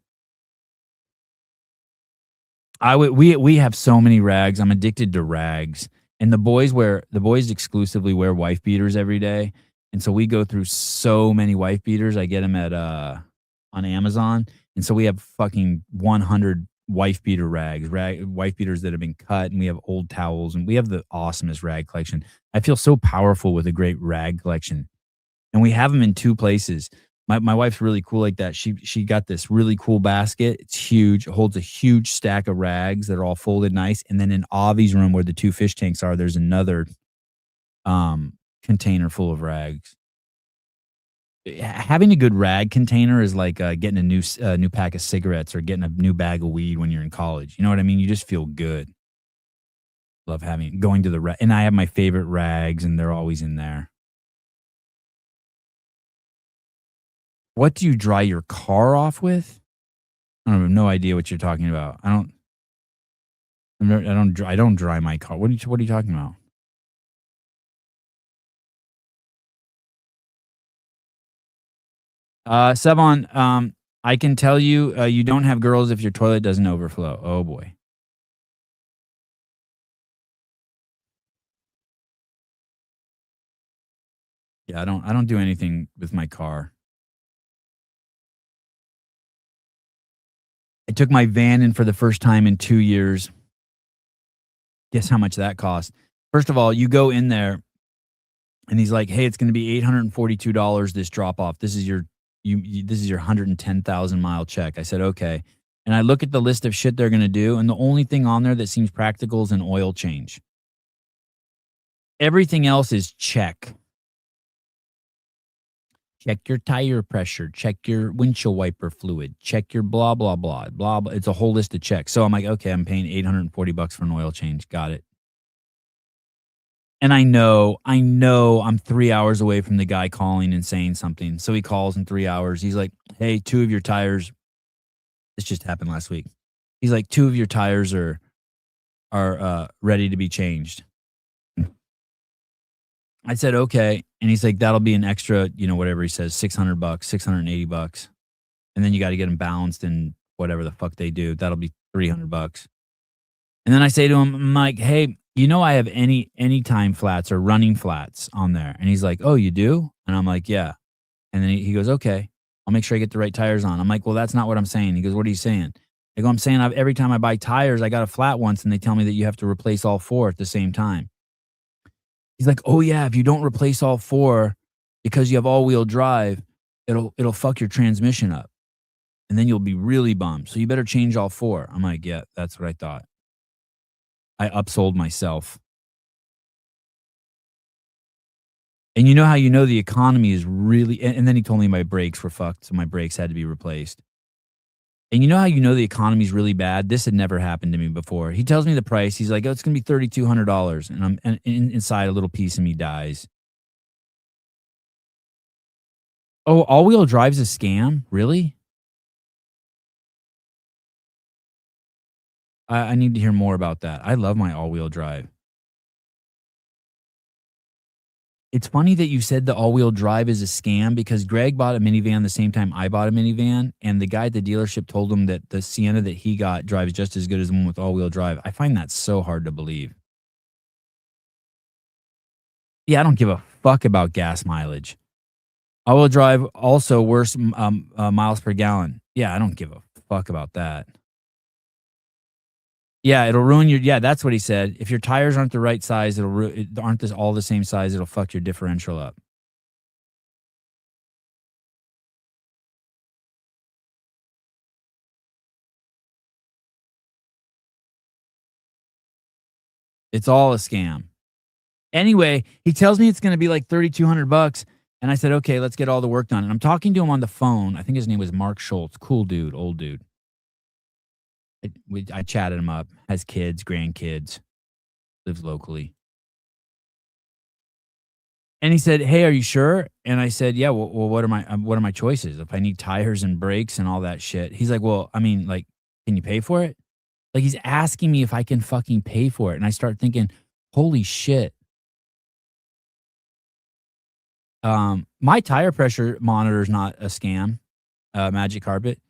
We have so many rags. I'm addicted to rags. And the boys exclusively wear wife beaters every day. And so we go through so many wife beaters. I get them at on Amazon. And so we have fucking 100 wife beater rags, wife beaters that have been cut, and we have old towels, and we have the awesomest rag collection. I feel so powerful with a great rag collection. And we have them in 2 places. My wife's really cool like that. She got this really cool basket. It's huge. It holds a huge stack of rags that are all folded nice. And then in Avi's room, where the 2 fish tanks are, there's another container full of rags. Having a good rag container is like, getting a new pack of cigarettes or getting a new bag of weed when you're in college. You know what I mean? You just feel good. Love having going to the ra and I have my favorite rags, and they're always in there. What do you dry your car off with? I have no idea what you're talking about. I don't dry my car. What are you talking about? Sevon, I can tell you, you don't have girls if your toilet doesn't overflow. Oh boy. Yeah, I don't do anything with my car. I took my van in for the first time in 2 years. Guess how much that cost? First of all, you go in there and he's like, "Hey, it's gonna be $842 this drop off. This is this is your 110,000-mile check." I said, "Okay." And I look at the list of shit they're gonna do, and the only thing on there that seems practical is an oil change. Everything else is check. Check your tire pressure, check your windshield wiper fluid, check your blah, blah, blah, blah, blah. It's a whole list of checks. So I'm like, okay, I'm paying $840 for an oil change. Got it. And I know I'm 3 hours away from the guy calling and saying something. So he calls in 3 hours. He's like, "Hey, 2 of your tires," this just happened last week. He's like, "2 of your tires are ready to be changed." I said, "Okay." And he's like, "That'll be an extra, whatever he says, $600, $680. And then you got to get them balanced and whatever the fuck they do. That'll be $300." And then I say to him, I'm like, "Hey, I have anytime flats or running flats on there." And he's like, "Oh, you do?" And I'm like, "Yeah." And then he goes, "Okay, I'll make sure I get the right tires on." I'm like, "Well, that's not what I'm saying." He goes, "What are you saying?" I go, "I'm saying every time I buy tires, I got a flat once and they tell me that you have to replace all four at the same time." He's like, "Oh yeah, if you don't replace all four because you have all-wheel drive, it'll fuck your transmission up. And then you'll be really bummed. So you better change all four." I'm like, "Yeah, that's what I thought." I upsold myself. And you know how the economy is really, and then he told me my brakes were fucked, so my brakes had to be replaced. And you know how the economy's really bad? This had never happened to me before. He tells me the price. He's like, "Oh, it's gonna be $3,200." And inside a little piece of me dies. Oh, all-wheel drive's a scam? Really? I need to hear more about that. I love my all-wheel drive. It's funny that you said the all-wheel drive is a scam because Greg bought a minivan the same time I bought a minivan, and the guy at the dealership told him that the Sienna that he got drives just as good as the one with all-wheel drive. I find that so hard to believe. Yeah, I don't give a fuck about gas mileage. All-wheel drive also worse miles per gallon. Yeah, I don't give a fuck about that. Yeah, it'll ruin your, yeah, that's what he said. If your tires aren't the right size, aren't this all the same size, it'll fuck your differential up. It's all a scam. Anyway, he tells me it's gonna be like 3,200 bucks, and I said, "Okay, let's get all the work done." And I'm talking to him on the phone. I think his name was Mark Schultz. Cool dude, old dude. I chatted him up. Has kids, grandkids, lives locally. And he said, "Hey, are you sure?" And I said, "Yeah. Well, what are my choices if I need tires and brakes and all that shit?" He's like, "Well, I mean, like, can you pay for it?" Like, he's asking me if I can fucking pay for it, and I start thinking, "Holy shit." My tire pressure monitor is not a scam, Magic Carpet.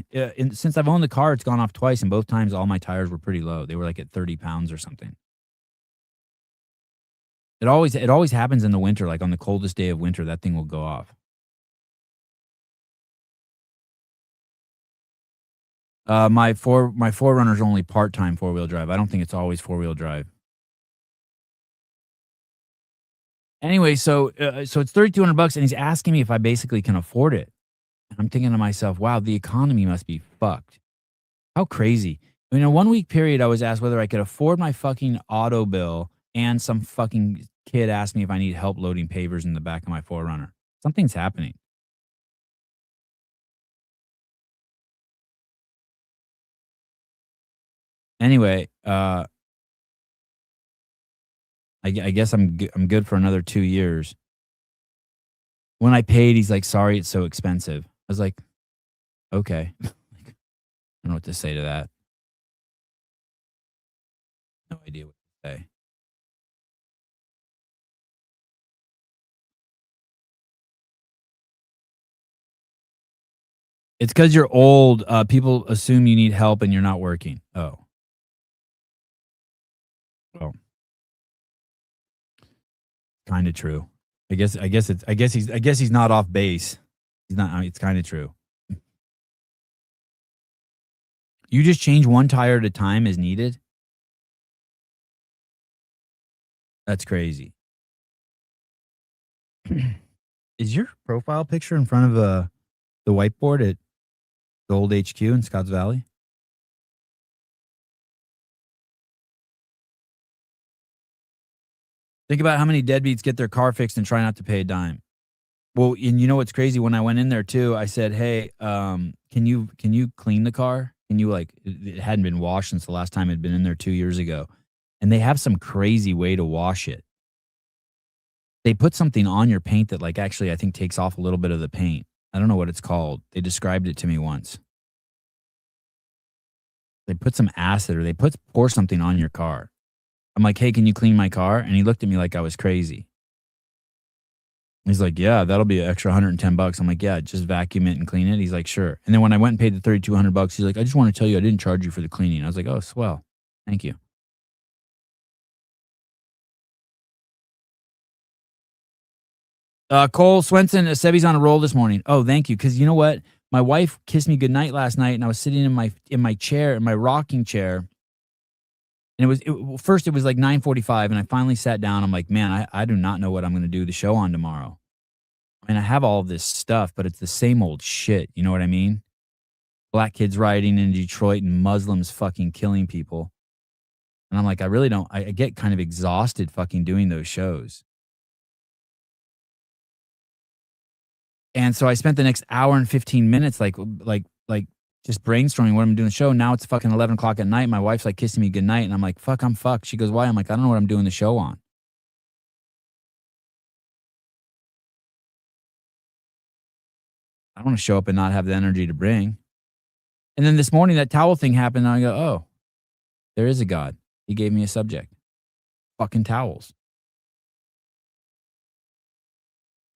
Yeah, and since I've owned the car, it's gone off twice, and both times all my tires were pretty low. They were like at 30 pounds or something. It always happens in the winter, like on the coldest day of winter, that thing will go off. My 4Runner's only part-time four-wheel drive. I don't think it's always four-wheel drive. Anyway, so it's 3,200 bucks, and he's asking me if I basically can afford it. And I'm thinking to myself, "Wow, the economy must be fucked." How crazy. In a 1-week period, I was asked whether I could afford my fucking auto bill, and some fucking kid asked me if I need help loading pavers in the back of my 4Runner. Something's happening. Anyway, I guess I'm good for another 2 years. When I paid, he's like, "Sorry, it's so expensive." I was like, "Okay." Like, I don't know what to say to that. No idea what to say. It's because 'cause you're old, people assume you need help and you're not working. Oh, well, kinda true. I guess he's not off base. He's not. I mean, it's kinda true. You just change 1 tire at a time as needed? That's crazy. Is your profile picture in front of, the whiteboard at the old HQ in Scotts Valley? Think about how many deadbeats get their car fixed and try not to pay a dime. Well, and you know what's crazy? When I went in there too, I said, "Hey, can you clean the car? Can you like it hadn't been washed since the last time it'd been in there 2 years ago." And they have some crazy way to wash it. They put something on your paint that like actually I think takes off a little bit of the paint. I don't know what it's called. They described it to me once. They put some acid or they pour something on your car. I'm like, "Hey, can you clean my car?" And he looked at me like I was crazy. He's like, "Yeah, that'll be an extra $110." I'm like, "Yeah, just vacuum it and clean it." He's like, "Sure." And then when I went and paid the $3,200, he's like, "I just want to tell you I didn't charge you for the cleaning." I was like, "Oh, swell. Thank you." Cole Swenson, Sebi's on a roll this morning. Oh, thank you. Because you know what? My wife kissed me goodnight last night, and I was sitting in my chair, in my rocking chair, and first it was like 9:45, and I finally sat down. I'm like, man, I do not know what I'm going to do the show on tomorrow. I mean, I have all of this stuff, but it's the same old shit. You know what I mean? Black kids rioting in Detroit and Muslims fucking killing people. And I'm like, I really don't. I get kind of exhausted fucking doing those shows. And so I spent the next hour and 15 minutes like just brainstorming what I'm doing the show. Now it's fucking 11 o'clock at night. My wife's like kissing me goodnight. And I'm like, fuck, I'm fucked. She goes, why? I'm like, I don't know what I'm doing the show on. I don't want to show up and not have the energy to bring. And then this morning, that towel thing happened. And I go, oh, there is a God. He gave me a subject. Fucking towels.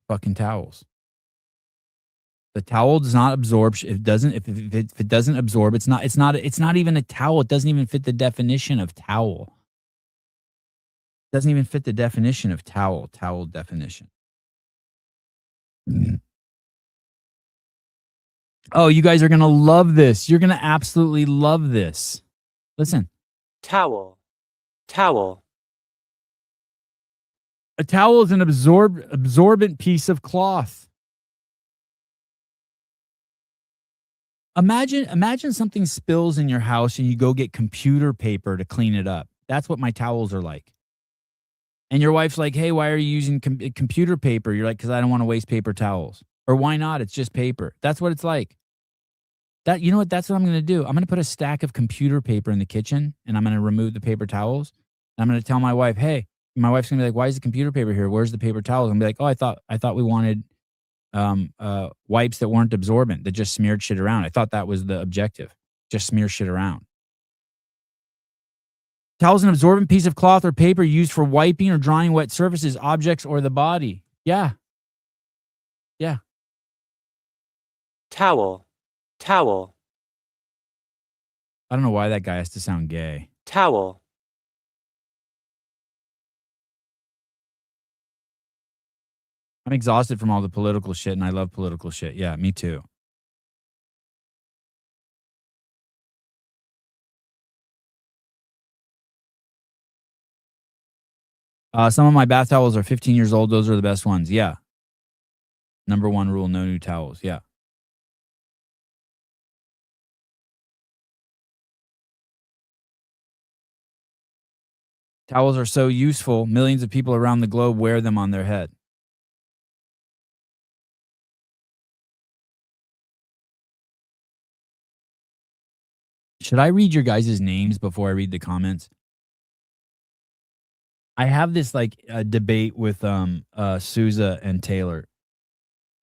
Fucking towels. The towel does not absorb. If it doesn't absorb, it's not even a towel. It doesn't even fit the definition of towel. Doesn't even fit the definition of towel. Towel definition. Mhm. Oh, you guys are gonna love this. You're gonna absolutely love this. Listen, towel, towel, a towel is an absorbent piece of cloth. Imagine something spills in your house and you go get computer paper to clean it up. That's what my towels are like. And your wife's like, "Hey, why are you using computer paper?" You're like, "Cuz I don't want to waste paper towels." Or why not? It's just paper. That's what it's like. That you know what? That's what I'm going to do. I'm going to put a stack of computer paper in the kitchen and I'm going to remove the paper towels. And I'm going to tell my wife, "Hey," my wife's going to be like, "Why is the computer paper here? Where's the paper towels?" I'm going to be like, "Oh, I thought we wanted wipes that weren't absorbent, that just smeared shit around. I thought that was the objective. Just smear shit around." Towel is an absorbent piece of cloth or paper used for wiping or drying wet surfaces, objects, or the body. Yeah. Yeah. towel, towel, I don't know why that guy has to sound gay. towel, I'm exhausted from all the political shit and I love political shit. Yeah, me too. Some of my bath towels are 15 years old. Those are the best ones. Yeah. Number one rule, no new towels. Yeah. Towels are so useful. Millions of people around the globe wear them on their head. Should I read your guys' names before I read the comments? I have this like debate with Souza and Taylor.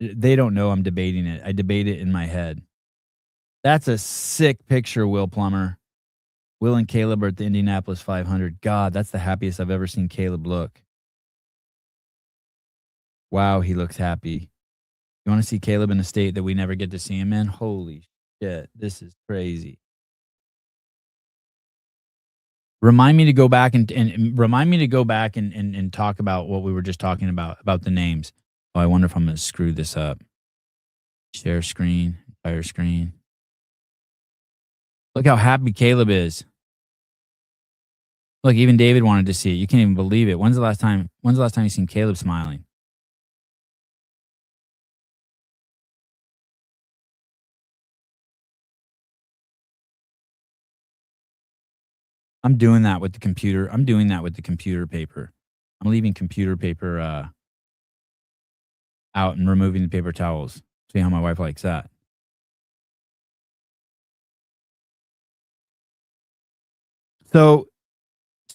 They don't know I'm debating it. I debate it in my head. That's a sick picture, Will Plummer. Will and Caleb are at the Indianapolis 500. God, that's the happiest I've ever seen Caleb look. Wow, he looks happy. You want to see Caleb in a state that we never get to see him in? Holy shit, this is crazy. Remind me to go back and talk about what we were just talking about the names. Oh, I wonder if I'm going to screw this up. Share screen, entire screen. Look how happy Caleb is. Look, even David wanted to see it. You can't even believe it. When's the last time you seen Caleb smiling? I'm doing that with the computer. I'm doing that with the computer paper. I'm leaving computer paper out and removing the paper towels. See how my wife likes that. So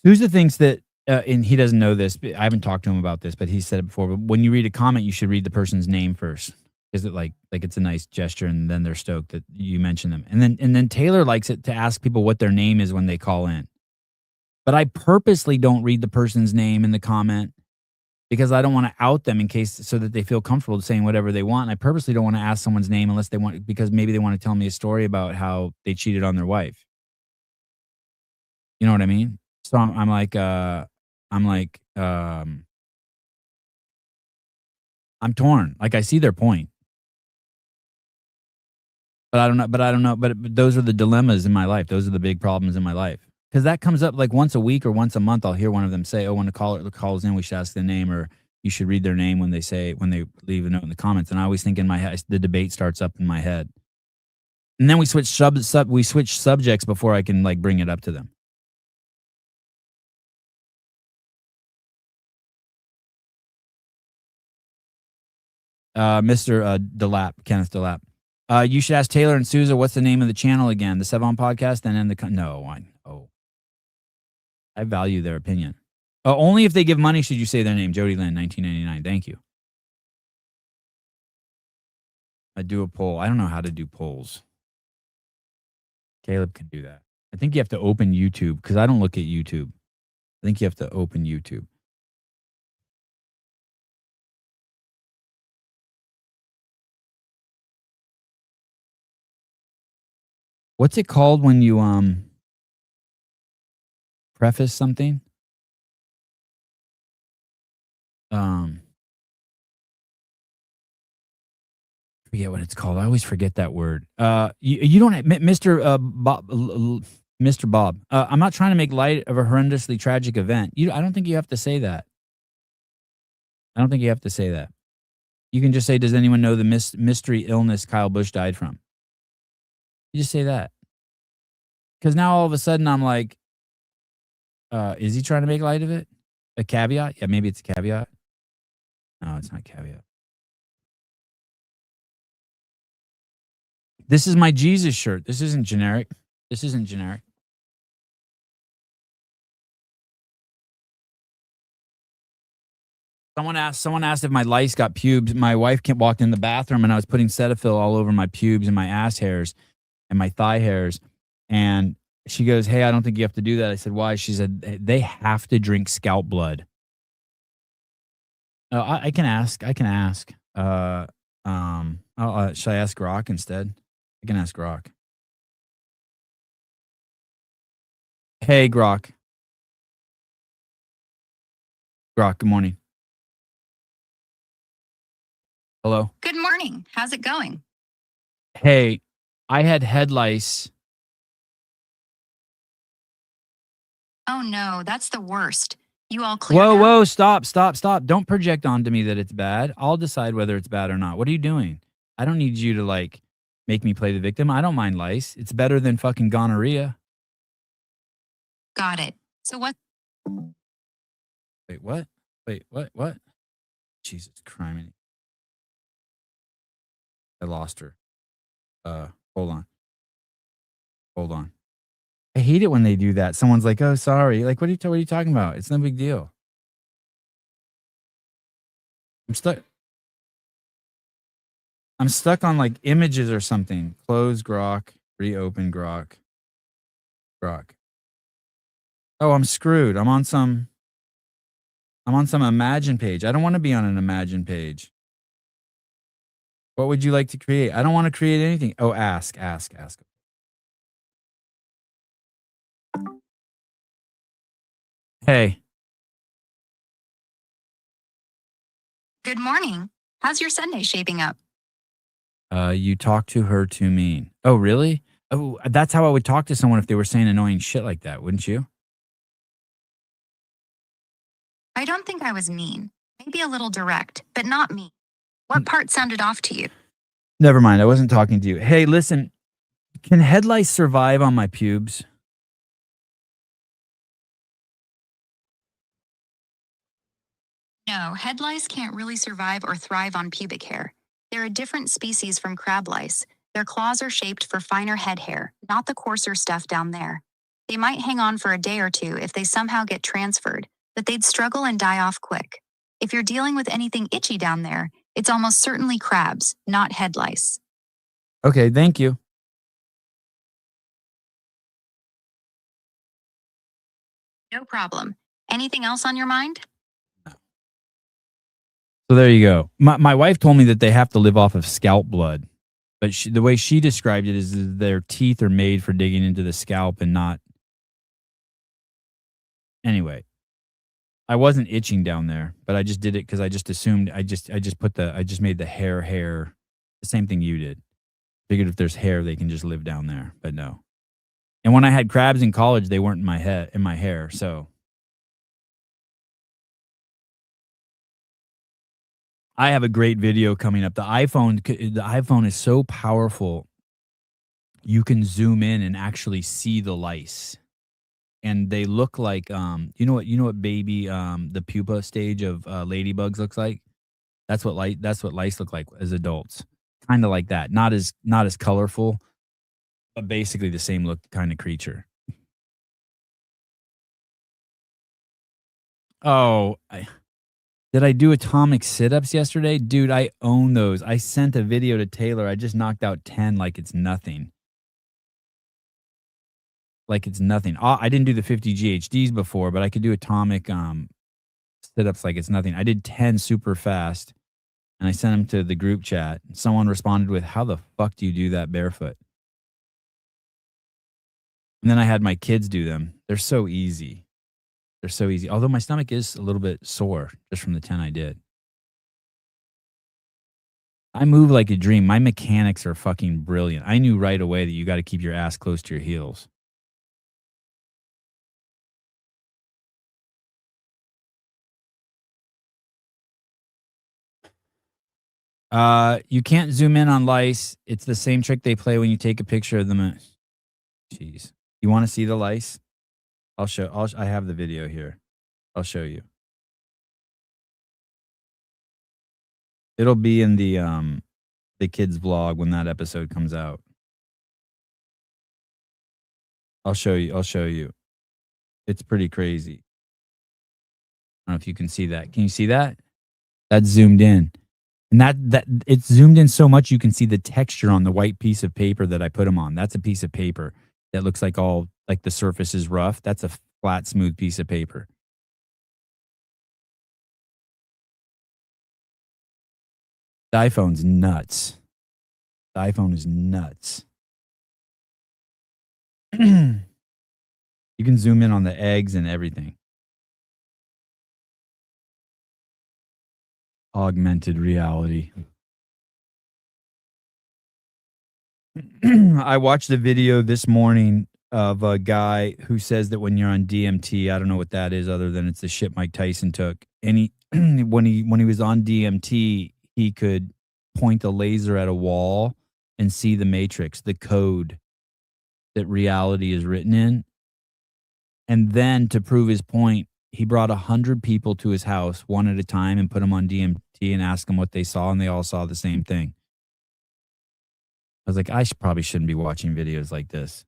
Sousa thinks that, and he doesn't know this. I haven't talked to him about this, but he said it before. But when you read a comment, you should read the person's name first. Is it like it's a nice gesture, and then they're stoked that you mention them. And then Taylor likes it to ask people what their name is when they call in. But I purposely don't read the person's name in the comment because I don't want to out them in case so that they feel comfortable saying whatever they want. And I purposely don't want to ask someone's name unless they want, because maybe they want to tell me a story about how they cheated on their wife. You know what I mean? So I'm torn. Like I see their point. But I don't know. But those are the dilemmas in my life. Those are the big problems in my life. Because that comes up like once a week or once a month. I'll hear one of them say, "Oh, when the caller calls in, we should ask the name, or you should read their name when they leave a note in the comments." And I always think in my head, the debate starts up in my head. And then we switch subjects before I can like bring it up to them. Mr. Kenneth Delap. You should ask Taylor and Sousa what's the name of the channel again, the Sevon Podcast, and then I value their opinion. Only if they give money should you say their name. Jody Lynn, 1999. Thank you. I do a poll. I don't know how to do polls. Caleb can do that. I think you have to open YouTube because I don't look at YouTube. I think you have to open YouTube. What's it called when you preface something? Forget what it's called. I always forget that word. You don't have, Mr. Bob. Mr. Bob. I'm not trying to make light of a horrendously tragic event. I don't think you have to say that. I don't think you have to say that. You can just say, "Does anyone know the mystery illness Kyle Busch died from?" You just say that. Because now all of a sudden I'm like, is he trying to make light of it? A caveat? Yeah, maybe it's a caveat. No, it's not caveat. This is my Jesus shirt. This isn't generic. Someone asked if my lice got pubes. My wife walked in the bathroom and I was putting Cetaphil all over my pubes and my ass hairs and my thigh hairs. And she goes, "Hey, I don't think you have to do that." I said, "Why?" She said, "They have to drink scalp blood." I can ask. Should I ask Grok instead? I can ask Grok. Hey, Grok. Grok, good morning. Hello. Good morning. How's it going? Hey, I had head lice. Oh no, that's the worst. You all clear Whoa, now? whoa, stop. Don't project onto me that it's bad. I'll decide whether it's bad or not. What are you doing? I don't need you to like make me play the victim. I don't mind lice. It's better than fucking gonorrhea. Got it. So what? Wait, what? What? Jesus Christ. I lost her. Hold on. I hate it when they do that. Someone's like, "Oh, sorry." Like, what are you talking about? It's no big deal. I'm stuck. I'm stuck on like images or something. Close Grok, reopen Grok. Grok. Oh, I'm screwed. I'm on some Imagine page. I don't want to be on an Imagine page. What would you like to create? I don't want to create anything. Oh, ask. Hey, Good morning. How's your Sunday shaping up? you talk to her too mean. Oh, really? Oh, that's how I would talk to someone if they were saying annoying shit like that, wouldn't you? I don't think I was mean. Maybe a little direct, but not mean. What part sounded off to you? Never mind. I wasn't talking to you. Hey, listen, can head lice survive on my pubes? No, head lice can't really survive or thrive on pubic hair. They're a different species from crab lice. Their claws are shaped for finer head hair, not the coarser stuff down there. They might hang on for a day or two if they somehow get transferred, but they'd struggle and die off quick. If you're dealing with anything itchy down there, it's almost certainly crabs, not head lice. Okay, thank you. No problem. Anything else on your mind? So there you go. My wife told me that they have to live off of scalp blood, but the way she described it is their teeth are made for digging into the scalp and not. Anyway, I wasn't itching down there, but I just did it because I just assumed I just made the hair the same thing you did. Figured if there's hair, they can just live down there, but no. And when I had crabs in college, they weren't in my hair, so. I have a great video coming up. The iPhone is so powerful. You can zoom in and actually see the lice. And they look like you know what baby the pupa stage of ladybugs looks like? That's what lice look like as adults. Kind of like that. Not as colorful, but basically the same look kind of creature. Oh, did I do atomic sit-ups yesterday? Dude, I own those. I sent a video to Taylor. I just knocked out 10 like it's nothing. Like it's nothing. I didn't do the 50 GHDs before, but I could do atomic sit-ups like it's nothing. I did 10 super fast, and I sent them to the group chat. Someone responded with, "How the fuck do you do that barefoot?" And then I had my kids do them. They're so easy. They're so easy. Although my stomach is a little bit sore just from the 10 I did. I move like a dream. My mechanics are fucking brilliant. I knew right away that you got to keep your ass close to your heels. You can't zoom in on lice. It's the same trick they play when you take a picture of them. Jeez. You want to see the lice? I have the video here. I'll show you. It'll be in the kids vlog when that episode comes out. I'll show you. It's pretty crazy. I don't know if you can see that. Can you see that? That's zoomed in. And that it's zoomed in so much you can see the texture on the white piece of paper that I put them on. That's a piece of paper that looks like the surface is rough. That's a flat, smooth piece of paper. The iPhone's nuts. The iPhone is nuts. You can zoom in on the eggs and everything. Augmented reality. I watched the video this morning of a guy who says that when you're on DMT, I don't know what that is other than it's the shit Mike Tyson took. And he when he was on DMT, he could point a laser at a wall and see the matrix, the code that reality is written in. And then to prove his point, he brought 100 people to his house one at a time and put them on DMT and asked them what they saw, and they all saw the same thing. I was like, probably shouldn't be watching videos like this.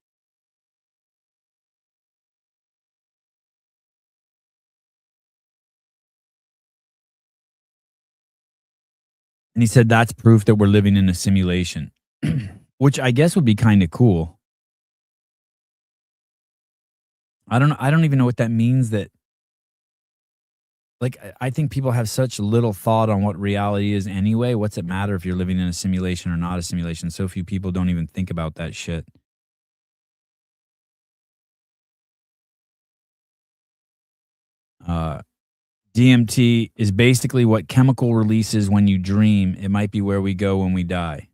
And he said that's proof that we're living in a simulation, which I guess would be kind of cool. I don't even know what that means. That, like, I think people have such little thought on what reality is anyway. What's it matter if you're living in a simulation or not a simulation? So few people don't even think about that shit. DMT is basically what chemical releases when you dream. It might be where we go when we die.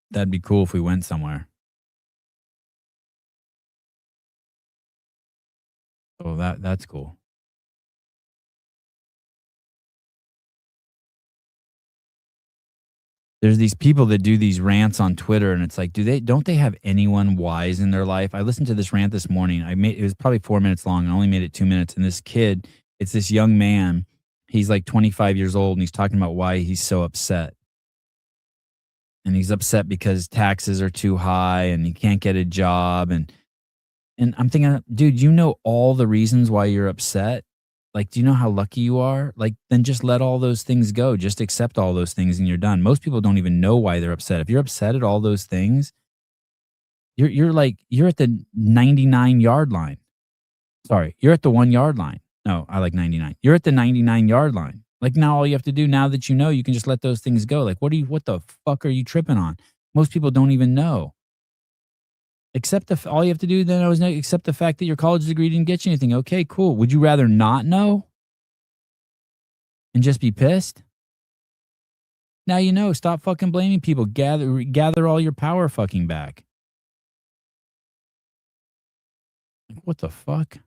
That'd be cool if we went somewhere. Oh, that's cool. There's these people that do these rants on Twitter, and it's like, don't they have anyone wise in their life? I listened to this rant this morning. It was probably 4 minutes long. I only made it 2 minutes. And this kid, it's this young man. He's like 25 years old, and he's talking about why he's so upset. And he's upset because taxes are too high, and he can't get a job. And I'm thinking, dude, you know all the reasons why you're upset. Like, do you know how lucky you are? Like, then just let all those things go. Just accept all those things and you're done. Most people don't even know why they're upset. If you're upset at all those things, you're at the 99-yard line. Sorry, you're at the 1-yard line. No, I like 99. You're at the 99-yard line. Like, now all you have to do, now that you know, you can just let those things go. Like, what the fuck are you tripping on? Most people don't even know. All you have to do then is accept the fact that your college degree didn't get you anything. Okay, cool. Would you rather not know and just be pissed? Now you know. Stop fucking blaming people. Gather all your power fucking back. What the fuck?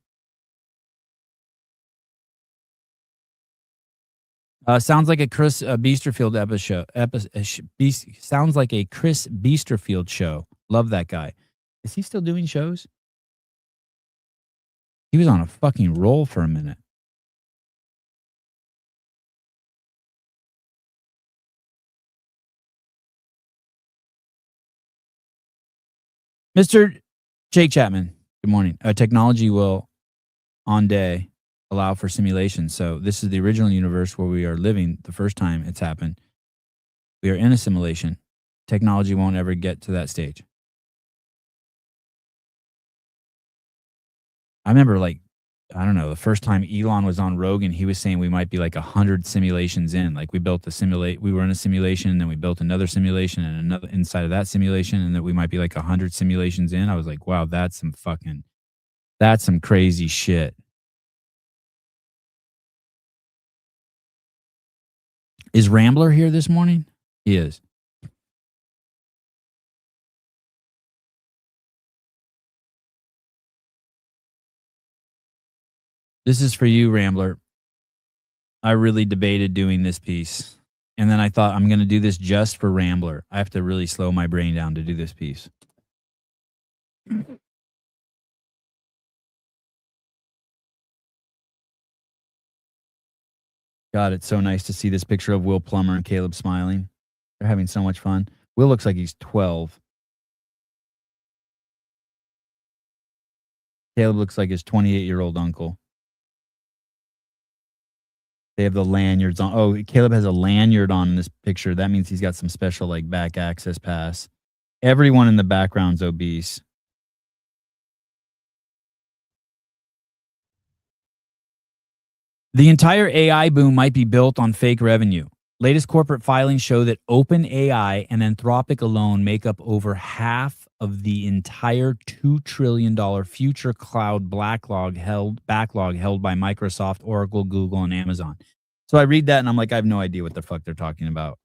Sounds like a Chris Biesterfield episode. Sounds like a Chris Biesterfield show. Love that guy. Is he still doing shows? He was on a fucking roll for a minute. Mr. Jake Chapman, good morning. Technology will, on day, allow for simulation. So this is the original universe where we are living the first time it's happened. We are in a simulation. Technology won't ever get to that stage. I remember, like, I don't know, the first time Elon was on Rogan, he was saying we might be like 100 simulations in. Like, we were in a simulation, and then we built another simulation and another inside of that simulation, and that we might be like 100 simulations in. I was like, wow, that's some crazy shit. Is Rambler here this morning? He is. This is for you, Rambler. I really debated doing this piece. And then I thought, I'm going to do this just for Rambler. I have to really slow my brain down to do this piece. God, it's so nice to see this picture of Will Plummer and Caleb smiling. They're having so much fun. Will looks like he's 12. Caleb looks like his 28-year-old uncle. They have the lanyards on. Oh, Caleb has a lanyard on in this picture. That means he's got some special, like, back access pass. Everyone in the background's obese. The entire AI boom might be built on fake revenue. Latest corporate filings show that OpenAI and Anthropic alone make up over half of the entire $2 trillion future cloud backlog held by Microsoft, Oracle, Google, and Amazon. So I read that and I'm like, I have no idea what the fuck they're talking about.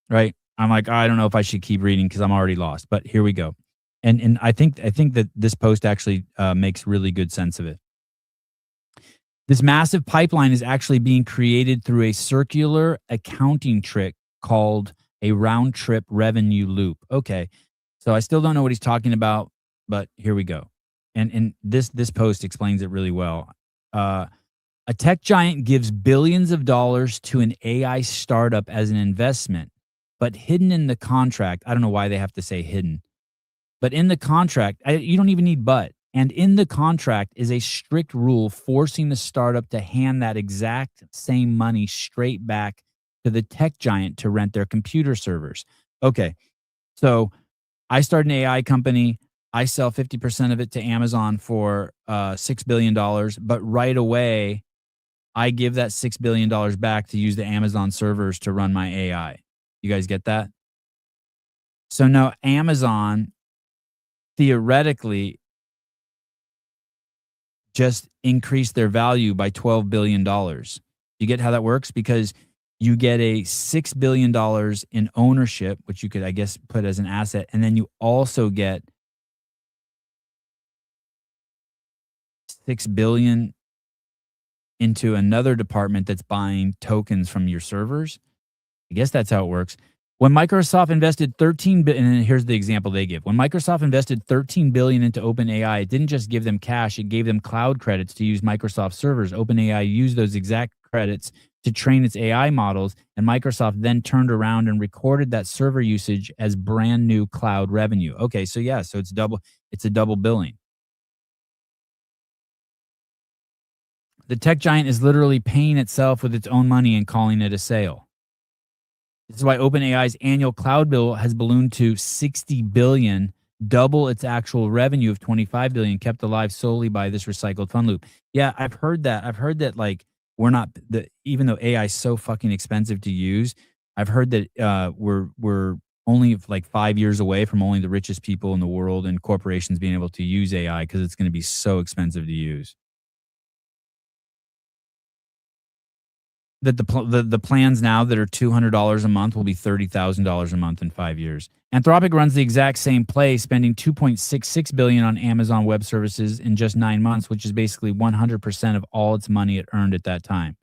Right? I'm like, I don't know if I should keep reading because I'm already lost. But here we go. And I think that this post actually makes really good sense of it. This massive pipeline is actually being created through a circular accounting trick called a round trip revenue loop. Okay. So I still don't know what he's talking about, but here we go. And this post explains it really well. A tech giant gives billions of dollars to an AI startup as an investment, but hidden in the contract, I don't know why they have to say hidden, but in the contract, you don't even need but. And in the contract is a strict rule forcing the startup to hand that exact same money straight back to the tech giant to rent their computer servers. Okay, so I start an AI company. I sell 50% of it to Amazon for $6 billion, but right away, I give that $6 billion back to use the Amazon servers to run my AI. You guys get that? So now Amazon theoretically just increased their value by $12 billion. You get how that works? Because you get a $6 billion in ownership, which you could, I guess, put as an asset. And then you also get $6 billion into another department that's buying tokens from your servers. I guess that's how it works. When Microsoft invested $13 billion, and here's the example they give. When Microsoft invested $13 billion into OpenAI, it didn't just give them cash, it gave them cloud credits to use Microsoft servers. OpenAI used those exact credits to train its AI models, and Microsoft then turned around and recorded that server usage as brand new cloud revenue. Okay, so yeah, so it's a double billing. The tech giant is literally paying itself with its own money and calling it a sale. This is why OpenAI's annual cloud bill has ballooned to $60 billion, double its actual revenue of $25 billion, kept alive solely by this recycled fund loop. Yeah, I've heard that. I've heard that like even though AI is so fucking expensive to use, I've heard that we're only like 5 years away from only the richest people in the world and corporations being able to use AI because it's going to be so expensive to use. That the plans now that are $200 a month will be $30,000 a month in 5 years. Anthropic runs the exact same play, spending $2.66 billion on Amazon Web Services in just 9 months, which is basically 100% of all its money it earned at that time.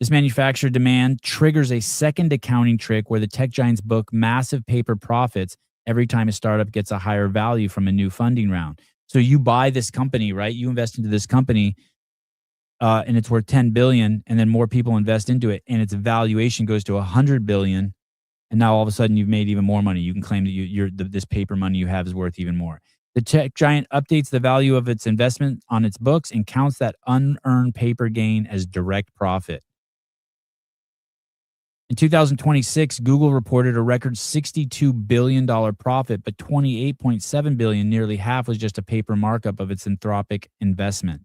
This manufacturer demand triggers a second accounting trick where the tech giants book massive paper profits every time a startup gets a higher value from a new funding round. So you buy this company, right? You invest into this company, and it's worth 10 billion, and then more people invest into it, and its valuation goes to 100 billion, and now all of a sudden you've made even more money. You can claim that this paper money you have is worth even more. The tech giant updates the value of its investment on its books and counts that unearned paper gain as direct profit. In 2026, Google reported a record $62 billion profit, but $28.7 billion, nearly half, was just a paper markup of its Anthropic investment.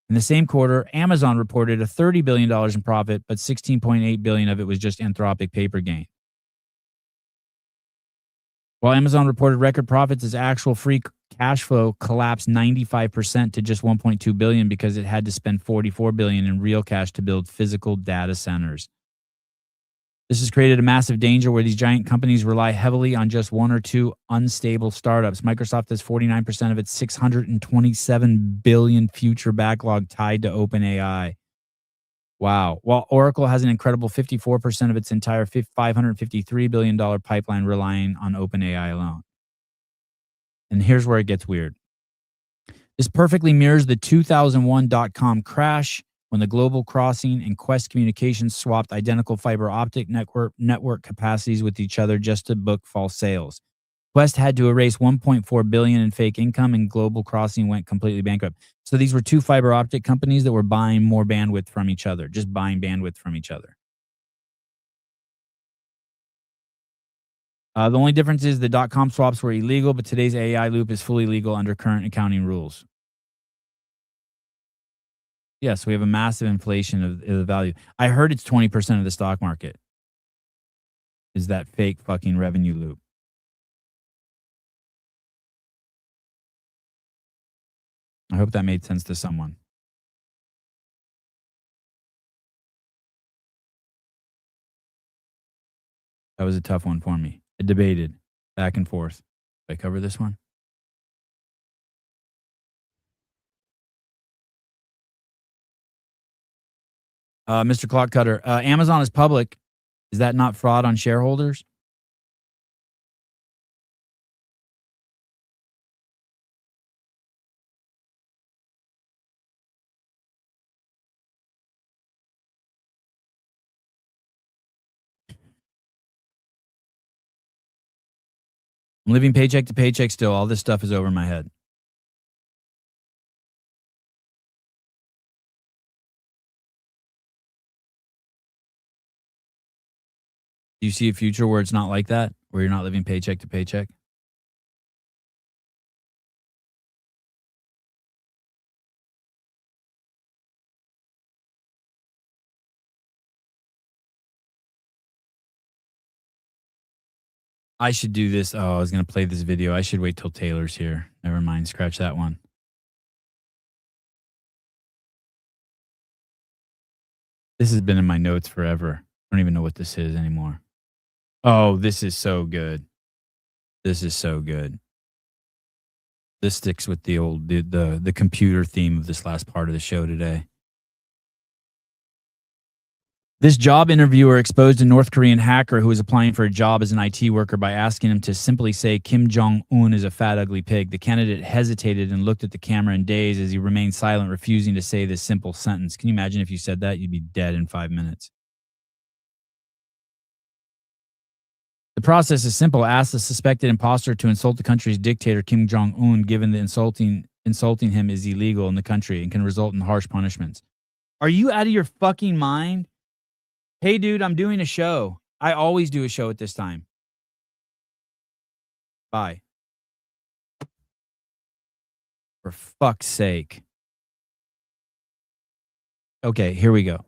In the same quarter, Amazon reported a $30 billion in profit, but $16.8 billion of it was just Anthropic paper gain. While Amazon reported record profits, its actual free cash flow collapsed 95% to just $1.2 billion because it had to spend $44 billion in real cash to build physical data centers. This has created a massive danger where these giant companies rely heavily on just one or two unstable startups. Microsoft has 49% of its $627 billion future backlog tied to OpenAI. Wow. While Oracle has an incredible 54% of its entire $553 billion pipeline relying on OpenAI alone. And here's where it gets weird. This perfectly mirrors the 2001 .com crash, when the Global Crossing and Quest Communications swapped identical fiber optic network capacities with each other just to book false sales. Quest had to erase $1.4 billion in fake income, and Global Crossing went completely bankrupt. So these were two fiber optic companies that were buying more bandwidth from each other, just buying bandwidth from each other. The only difference is the .com swaps were illegal, but today's AI loop is fully legal under current accounting rules. Yes, we have a massive inflation of the value. I heard it's 20% of the stock market is that fake fucking revenue loop. I hope that made sense to someone. That was a tough one for me. I debated back and forth. Did I cover this one? Mr. Clock Cutter, Amazon is public. Is that not fraud on shareholders? I'm living paycheck to paycheck still. All this stuff is over my head. Do you see a future where it's not like that, where you're not living paycheck to paycheck? I should do this. Oh, I was going to play this video. I should wait till Taylor's here. Never mind. Scratch that one. This has been in my notes forever. I don't even know what this is anymore. Oh, this is so good. This is so good. This sticks with the old the computer theme of this last part of the show today. This job interviewer exposed a North Korean hacker who was applying for a job as an IT worker by asking him to simply say Kim Jong-un is a fat, ugly pig. The candidate hesitated and looked at the camera in daze as he remained silent, refusing to say this simple sentence. Can you imagine if you said that? You'd be dead in 5 minutes. The process is simple. Ask the suspected imposter to insult the country's dictator, Kim Jong-un, given the insulting him is illegal in the country and can result in harsh punishments. Are you out of your fucking mind? Hey, dude, I'm doing a show. I always do a show at this time. Bye. For fuck's sake. Okay, here we go.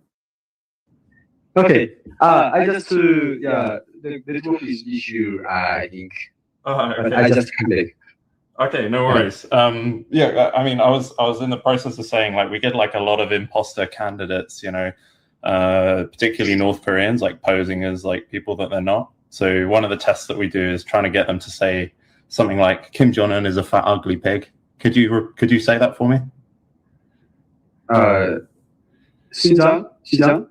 Okay. I just the network is issue. I think. Okay. I just come back. Okay, no worries. Yeah, I mean, I was in the process of saying, like, we get like a lot of imposter candidates, you know, particularly North Koreans, like posing as like people that they're not. So one of the tests that we do is trying to get them to say something like Kim Jong-un is a fat, ugly pig. Could you say that for me? 시장.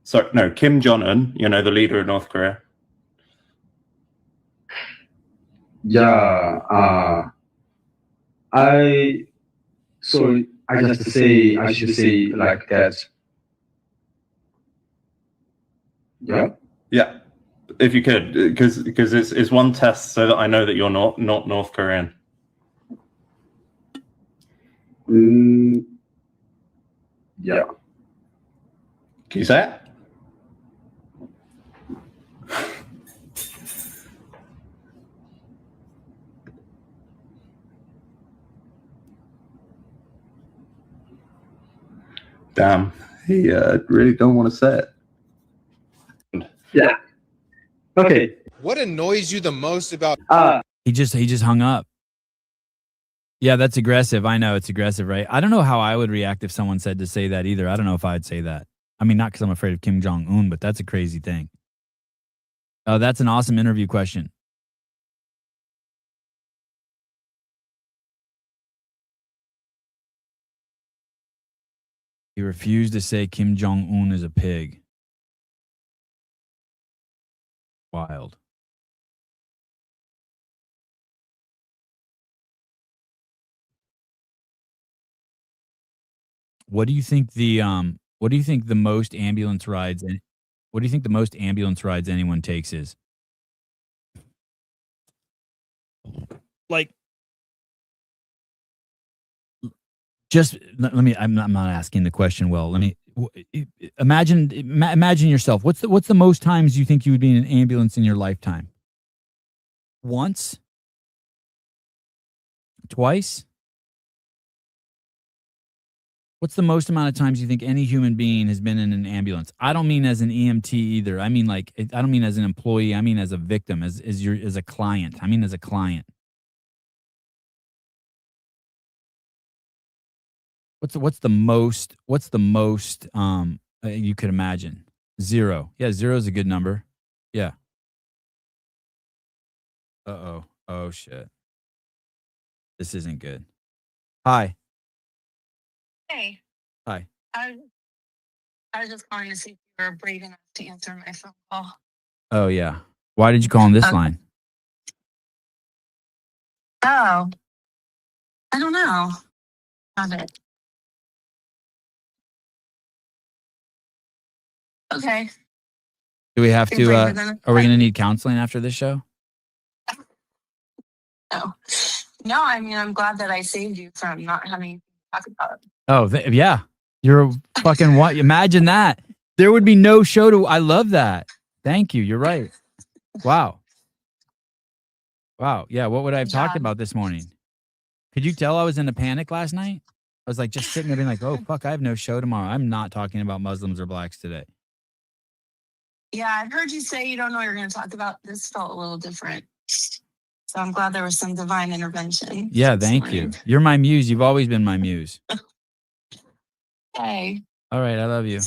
So no, Kim Jong-un, you know, the leader of North Korea. Yeah. I just say I should say like that. Yeah. Yeah, if you could, because it's one test so that I know that you're not North Korean. Yeah. Can you say it? Damn, he really don't want to say it. Yeah. Okay. What annoys you the most about? He just hung up. Yeah, that's aggressive. I know it's aggressive, right? I don't know how I would react if someone said to say that either. I don't know if I'd say that. I mean, not because I'm afraid of Kim Jong-un, but that's a crazy thing. Oh, that's an awesome interview question. He refused to say Kim Jong-un is a pig. Wild. What do you think the most ambulance rides and what do you think the most ambulance rides anyone takes is? Like, just let me. I'm not asking the question well. Let me imagine yourself. What's the most times you think you would be in an ambulance in your lifetime? Once? Twice? What's the most amount of times you think any human being has been in an ambulance? I don't mean as an EMT either. I mean like I don't mean as an employee. I mean as a victim, as a client. I mean as a client. What's the most you could imagine? 0. Yeah, 0 is a good number. Yeah. Uh-oh. Oh shit. This isn't good. Hi. Hey. Hi. I was just calling to see if you were brave enough to answer my phone call. Oh yeah. Why did you call on this line? Oh. I don't know. Got it. Okay. Do we have You're to braver than are we going to need counseling after this show? No. No, I mean, I'm glad that I saved you from not having to talk about it. Oh, yeah. You're a fucking what? Imagine that. There would be no show to I love that. Thank you. You're right. Wow. Wow. Yeah. What would I have Good talked job. about this morning? Could you tell I was in a panic last night? I was like just sitting there being like, oh, fuck, I have no show tomorrow. I'm not talking about Muslims or blacks today. Yeah, I've heard you say you don't know what you're going to talk about. This felt a little different. So I'm glad there was some divine intervention. Yeah. this Thank you. morning. You're my muse. You've always been my muse. Hey, All right. I love you.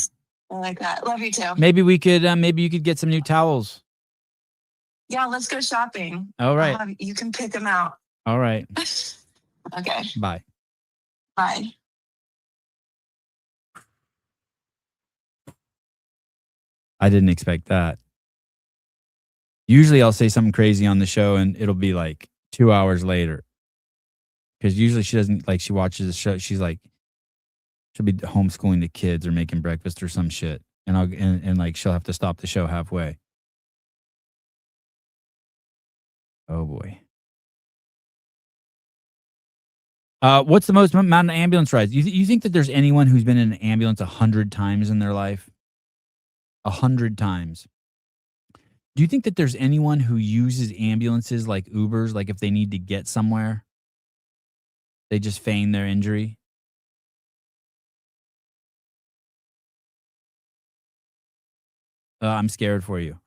I like that. Love you too. Maybe we could, maybe you could get some new towels. Yeah, let's go shopping. All right. You can pick them out. All right. Okay, Bye. bye. I didn't expect that. Usually I'll say something crazy on the show and it'll be like 2 hours later. Because usually she doesn't like, she watches the show. She's like, she'll be homeschooling the kids or making breakfast or some shit. And and like, she'll have to stop the show halfway. Oh boy. What's the most amount of ambulance rides? You think that there's anyone who's been in an ambulance 100 times in their life? 100 times. Do you think that there's anyone who uses ambulances like Ubers, like if they need to get somewhere, they just feign their injury? I'm scared for you.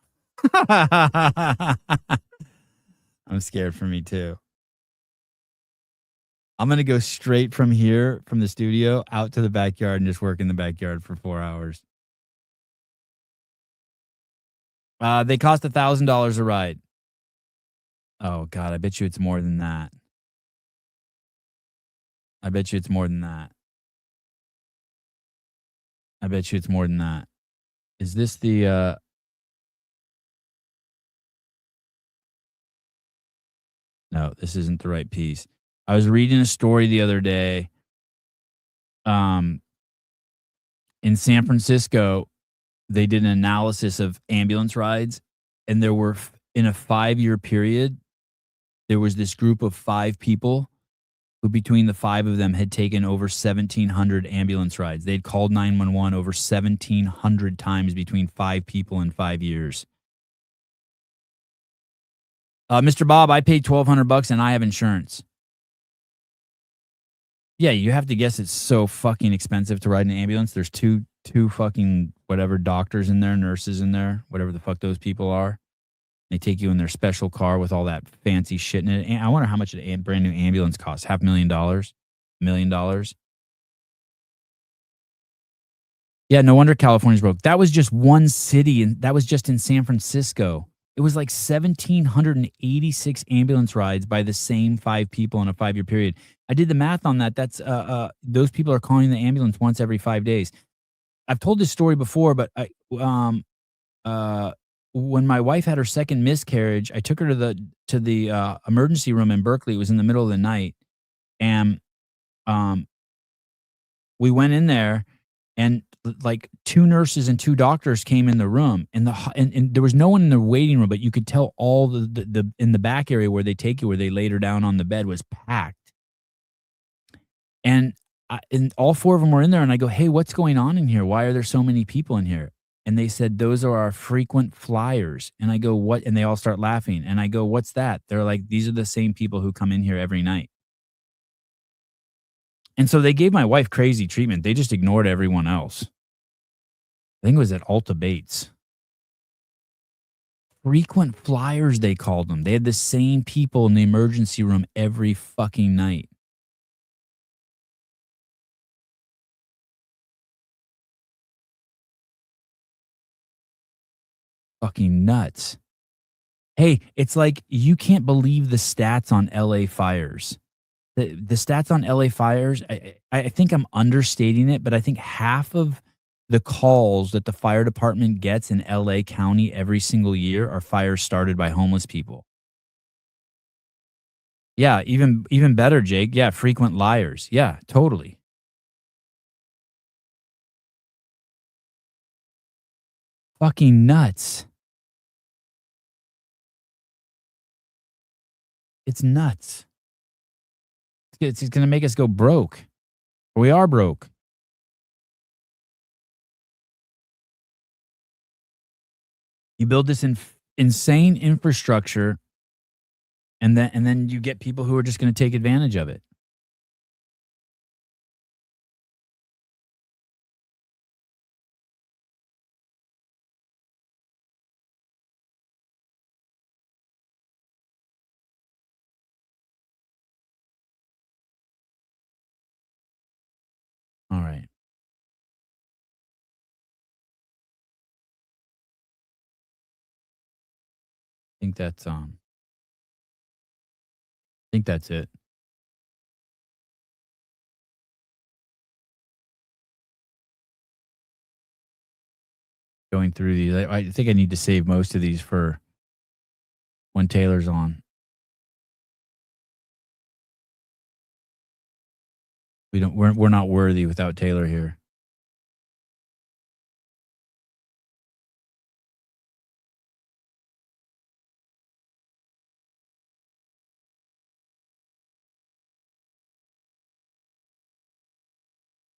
I'm scared for me too. I'm going to go straight from here, from the studio, out to the backyard and just work in the backyard for 4 hours. They cost $1,000 a ride. Oh, God, I bet you it's more than that. I bet you it's more than that. I bet you it's more than that. Is this the... No, this isn't the right piece. I was reading a story the other day. In San Francisco, they did an analysis of ambulance rides, and there were, in a 5-year period, there was this group of 5 people who, between the 5 of them, had taken over 1,700 ambulance rides. They'd called 911 over 1,700 times between 5 people in 5 years. Mr. Bob, I paid $1,200 and I have insurance. Yeah, you have to guess it's so fucking expensive to ride an ambulance. There's two fucking whatever doctors in there, nurses in there, whatever the fuck those people are. They take you in their special car with all that fancy shit in it. And I wonder how much a brand new ambulance costs. $500,000, $1 million. Yeah, no wonder California's broke. That was just one city, and that was just in San Francisco. It was like 1,786 ambulance rides by the same 5 people in a 5-year period. I did the math on that. That's those people are calling the ambulance once every 5 days. I've told this story before, but when my wife had her second miscarriage, I took her to the emergency room in Berkeley. It was in the middle of the night, and we went in there, and like 2 nurses and 2 doctors came in the room, and there was no one in the waiting room, but you could tell all the in the back area where they take you, where they laid her down on the bed, was packed. And all 4 of them were in there, and I go, hey, what's going on in here? Why are there so many people in here? And they said, those are our frequent flyers. And I go, what? And they all start laughing. And I go, what's that? They're like, these are the same people who come in here every night. And so they gave my wife crazy treatment. They just ignored everyone else. I think it was at Alta Bates. Frequent flyers, they called them. They had the same people in the emergency room every fucking night. Fucking nuts. Hey, it's like you can't believe the stats on LA fires. The stats on LA fires, I think I'm understating it, but I think half of the calls that the fire department gets in LA County every single year are fires started by homeless people. Yeah, even better, Jake. Yeah, frequent liars. Yeah, totally. Fucking nuts. It's nuts. It's going to make us go broke. We are broke. You build this insane infrastructure, and then you get people who are just going to take advantage of it. All right. I think that's it. Going through these, I think I need to save most of these for when Taylor's on. We're not worthy without Taylor here.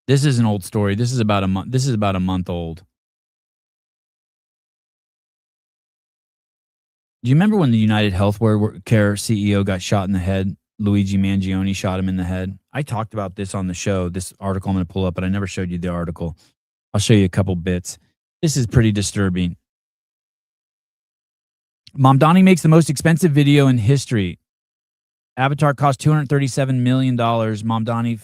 This is an old story. This is about a month. This is about a month old. Do you remember when the United Healthcare CEO got shot in the head? Luigi Mangione shot him in the head. I talked about this on the show. This article I'm going to pull up, but I never showed you the article. I'll show you a couple bits. This is pretty disturbing. Mamdani makes the most expensive video in history. Avatar cost $237 million. Mamdani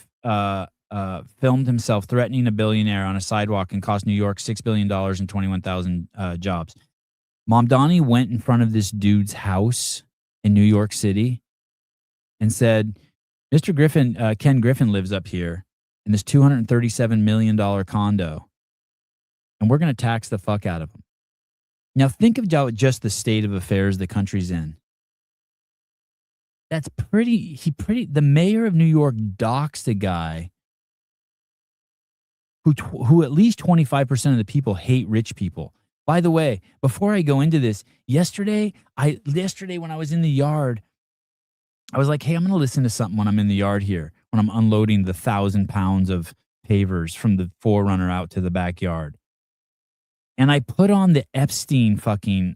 filmed himself threatening a billionaire on a sidewalk and cost New York $6 billion and 21,000 jobs. Mamdani went in front of this dude's house in New York City and said, Mr. Griffin, Ken Griffin lives up here in this $237 million condo, and we're going to tax the fuck out of him. Now, think of just the state of affairs the country's in. That's the mayor of New York docks the guy who at least 25% of the people hate rich people. By the way, before I go into this, yesterday when I was in the yard, I was like, hey, I'm going to listen to something when I'm in the yard here, when I'm unloading the 1,000 pounds of pavers from the Forerunner out to the backyard. And I put on the Epstein Epstein,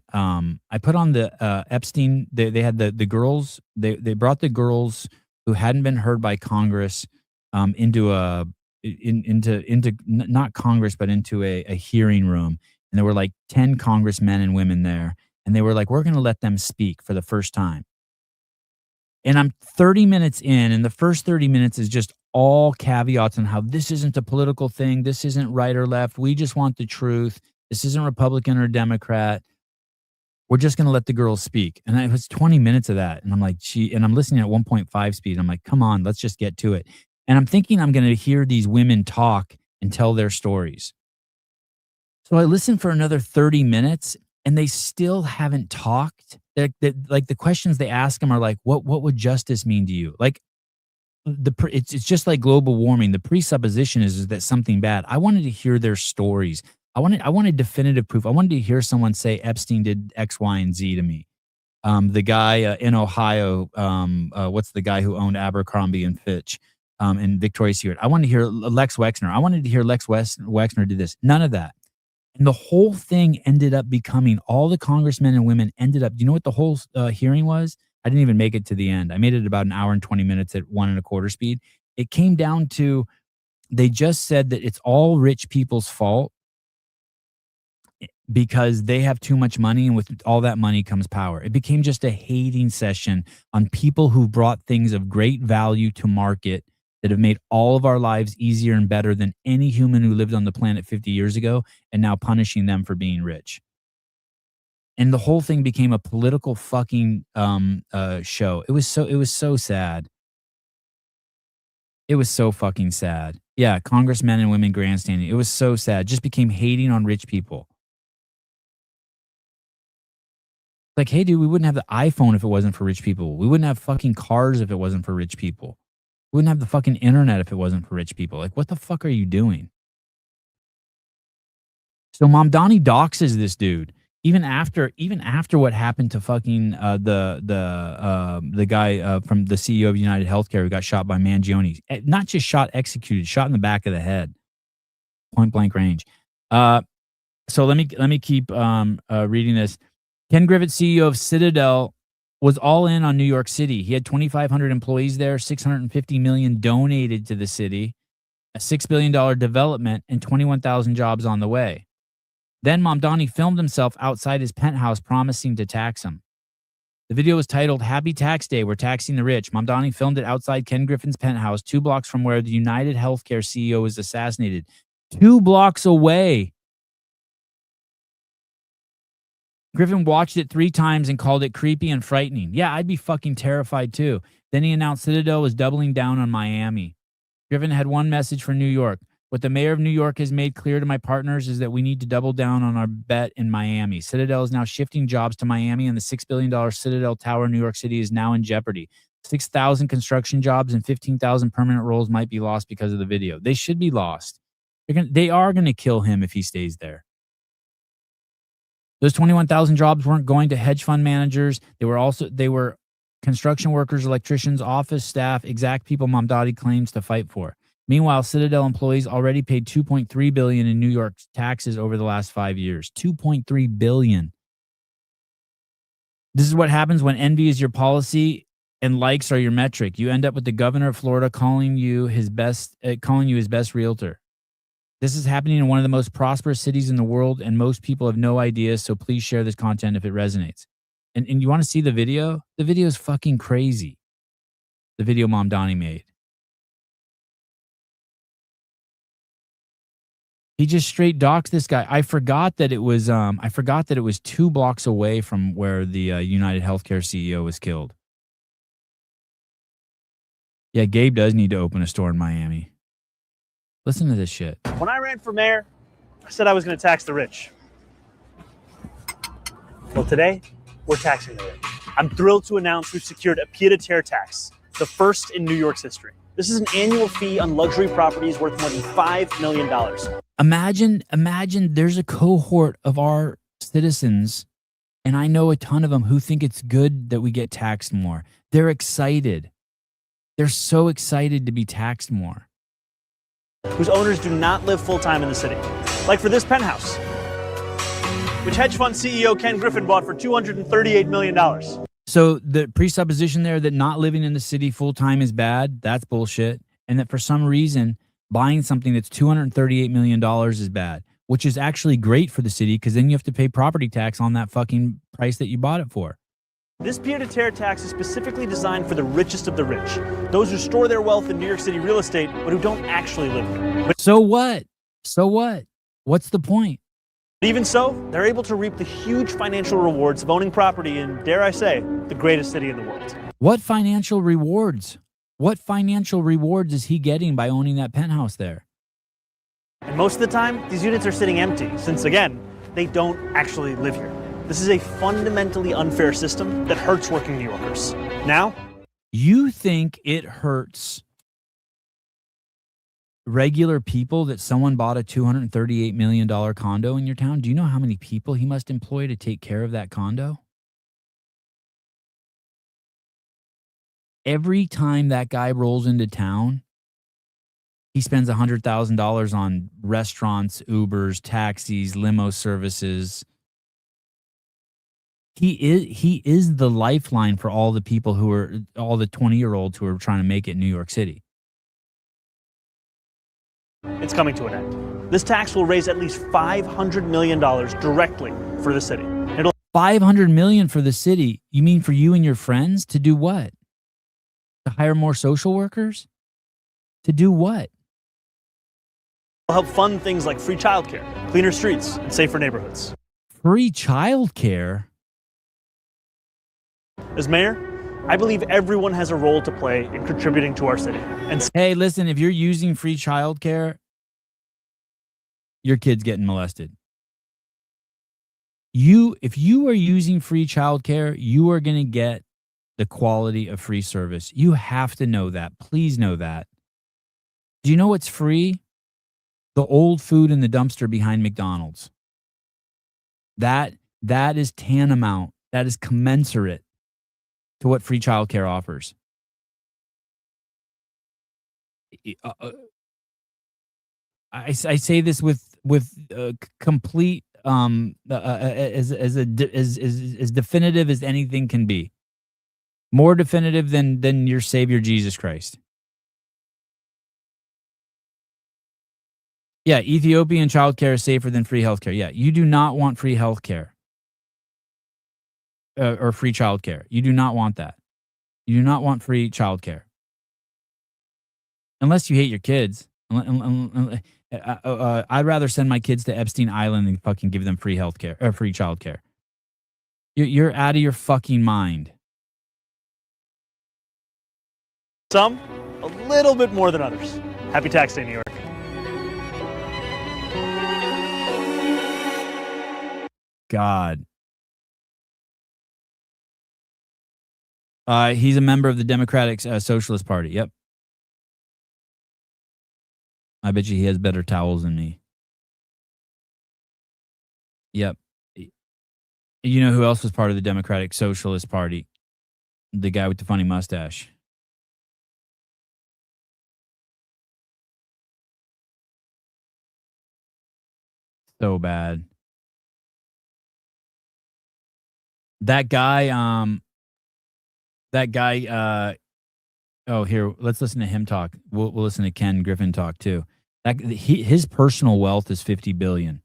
they had the girls, they brought the girls who hadn't been heard by Congress into not Congress, but into a hearing room. And there were like 10 congressmen and women there. And they were like, we're going to let them speak for the first time. And I'm 30 minutes in, and the first 30 minutes is just all caveats on how this isn't a political thing. This isn't right or left. We just want the truth. This isn't Republican or Democrat. We're just going to let the girls speak. And it was 20 minutes of that. And I'm like, and I'm listening at 1.5 speed. I'm like, come on, let's just get to it. And I'm thinking I'm going to hear these women talk and tell their stories. So I listened for another 30 minutes, and they still haven't talked. Like the questions they ask them are like, what would justice mean to you? Like it's just like global warming. The presupposition is that something bad. I wanted to hear their stories. I wanted definitive proof. I wanted to hear someone say Epstein did X, Y, and Z to me. The guy in Ohio, what's the guy who owned Abercrombie and Fitch and Victoria's Secret? I wanted to hear Lex Wexner. I wanted to hear Lex Wexner did this. None of that. And the whole thing ended up becoming, all the congressmen and women ended up, do you know what the whole hearing was? I didn't even make it to the end. I made it about an hour and 20 minutes at 1.25 speed. It came down to, they just said that it's all rich people's fault because they have too much money, and with all that money comes power. It became just a hating session on people who brought things of great value to market that have made all of our lives easier and better than any human who lived on the planet 50 years ago, and now punishing them for being rich. And the whole thing became a political fucking show. It was so sad. It was so fucking sad. Yeah, congressmen and women grandstanding. It was so sad. It just became hating on rich people. Like, hey, dude, we wouldn't have the iPhone if it wasn't for rich people. We wouldn't have fucking cars if it wasn't for rich people. We wouldn't have the fucking internet if it wasn't for rich people. Like, what the fuck are you doing? So Mamdani doxes this dude even after what happened to fucking the guy from the CEO of United Healthcare who got shot by Mangione. Not just shot, executed, shot in the back of the head, point blank range. So let me keep reading this. Ken Griffith, CEO of Citadel, was all in on New York City. He had 2,500 employees there, 650 million donated to the city, a $6 billion development, and 21,000 jobs on the way. Then Mamdani filmed himself outside his penthouse promising to tax him. The video was titled Happy Tax Day, We're Taxing the Rich. Mamdani filmed it outside Ken Griffin's penthouse, 2 blocks from where the United Healthcare CEO was assassinated. 2 blocks away. Griffin watched it 3 times and called it creepy and frightening. Yeah, I'd be fucking terrified too. Then he announced Citadel was doubling down on Miami. Griffin had one message for New York. What the mayor of New York has made clear to my partners is that we need to double down on our bet in Miami. Citadel is now shifting jobs to Miami, and the $6 billion Citadel Tower in New York City is now in jeopardy. 6,000 construction jobs and 15,000 permanent roles might be lost because of the video. They should be lost. They are going to kill him if he stays there. Those 21,000 jobs weren't going to hedge fund managers. They were construction workers, electricians, office staff, exact people Mamdani claims to fight for. Meanwhile, Citadel employees already paid $2.3 billion in New York taxes over the last 5 years. $2.3 billion. This is what happens when envy is your policy and likes are your metric. You end up with the governor of Florida calling you his best realtor. This is happening in one of the most prosperous cities in the world, and most people have no idea, so please share this content if it resonates. And you want to see the video? The video is fucking crazy. The video Mamdani made. He just straight doxed this guy. I forgot that it was 2 blocks away from where the United Healthcare CEO was killed. Yeah, Gabe does need to open a store in Miami. Listen to this shit. When I ran for mayor, I said I was going to tax the rich. Well, today, we're taxing the rich. I'm thrilled to announce we've secured a pied-à-terre tax, the first in New York's history. This is an annual fee on luxury properties worth more than $5 million. Imagine there's a cohort of our citizens, and I know a ton of them who think it's good that we get taxed more. They're excited. They're so excited to be taxed more. Whose owners do not live full-time in the city. Like for this penthouse, which hedge fund CEO Ken Griffin bought for $238 million. So the presupposition there that not living in the city full-time is bad, that's bullshit. And that for some reason, buying something that's $238 million is bad, which is actually great for the city because then you have to pay property tax on that fucking price that you bought it for. This pied-à-terre tax is specifically designed for the richest of the rich, those who store their wealth in New York City real estate, but who don't actually live there. So what? So what? What's the point? Even so, they're able to reap the huge financial rewards of owning property in, dare I say, the greatest city in the world. What financial rewards? What financial rewards is he getting by owning that penthouse there? And most of the time, these units are sitting empty, since again, they don't actually live here. This is a fundamentally unfair system that hurts working New Yorkers. Now, you think it hurts regular people that someone bought a $238 million condo in your town? Do you know how many people he must employ to take care of that condo? Every time that guy rolls into town, he spends $100,000 on restaurants, Ubers, taxis, limo services. He is the lifeline for all the people who are, all the 20-year-olds who are trying to make it in New York City. it's coming to an end. This tax will raise at least $500 million directly for the city. It'll $500 million for the city. You mean for you and your friends to do what? To hire more social workers? To do what? help fund things like free childcare, cleaner streets, and safer neighborhoods. Free childcare? As mayor, I believe everyone has a role to play in contributing to our city. And Hey, listen, if you're using free childcare, your kid's getting molested. If you are using free childcare, you are going to get the quality of free service. You have to know that. Please know that. Do you know what's free? The old food in the dumpster behind McDonald's. That is tantamount. That is commensurate to what free childcare offers. I say this with complete as definitive as anything can be. More definitive than your Savior Jesus Christ. Yeah, Ethiopian childcare is safer than free healthcare. Yeah, you do not want free healthcare or free childcare. You do not want that. You do not want free childcare. Unless you hate your kids. I'd rather send my kids to Epstein Island than fucking give them free healthcare or free childcare. You're out of your fucking mind. Some, a little bit more than others. Happy Tax Day, New York. God. He's a member of the Democratic Socialist Party. Yep. I bet you he has better towels than me. Yep. You know who else was part of the Democratic Socialist Party? The guy with the funny mustache. So bad. That guy, oh, here, let's listen to him talk. We'll listen to Ken Griffin talk too. His personal wealth is $50 billion,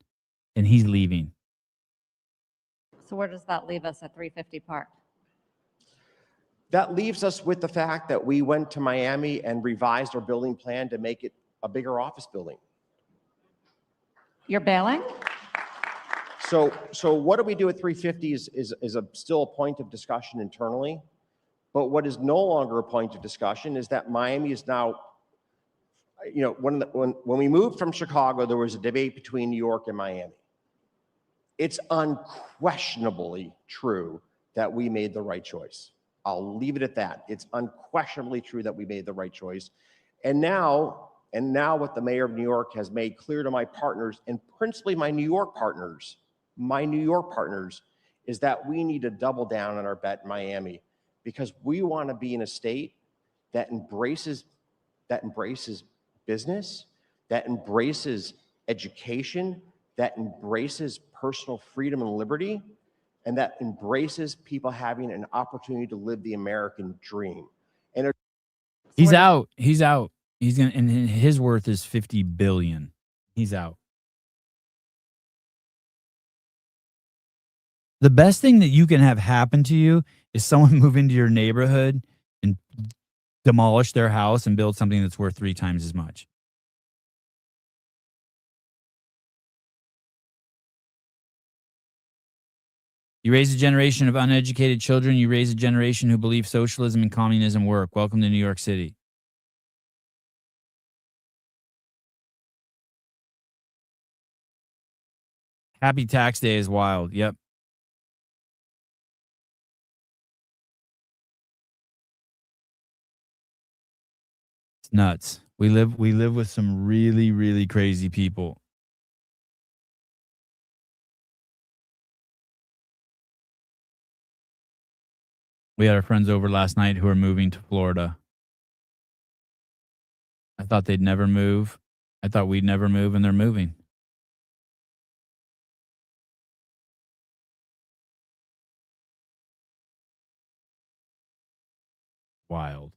and he's leaving. So where does that leave us at 350 Park? That leaves us with the fact that we went to Miami and revised our building plan to make it a bigger office building. You're bailing? So what do we do at 350 is still a point of discussion internally. But what is no longer a point of discussion is that Miami is now, you know, when we moved from Chicago, there was a debate between New York and Miami. It's unquestionably true that we made the right choice. I'll leave it at that. It's unquestionably true that we made the right choice. And now what the mayor of New York has made clear to my partners, and principally my New York partners, is that we need to double down on our bet in Miami, because we want to be in a state that embraces business, that embraces education, that embraces personal freedom and liberty, and that embraces people having an opportunity to live the American dream. And he's out. He's out. He's gonna, and his worth is $50 billion. He's out. The best thing that you can have happen to you is someone move into your neighborhood and demolish their house and build something that's worth 3 times as much. You raise a generation of uneducated children. You raise a generation who believe socialism and communism work. Welcome to New York City. Happy Tax Day is wild. Yep. It's nuts. We live with some really, really crazy people. We had our friends over last night who are moving to Florida. I thought they'd never move. I thought we'd never move, and they're moving. Wild.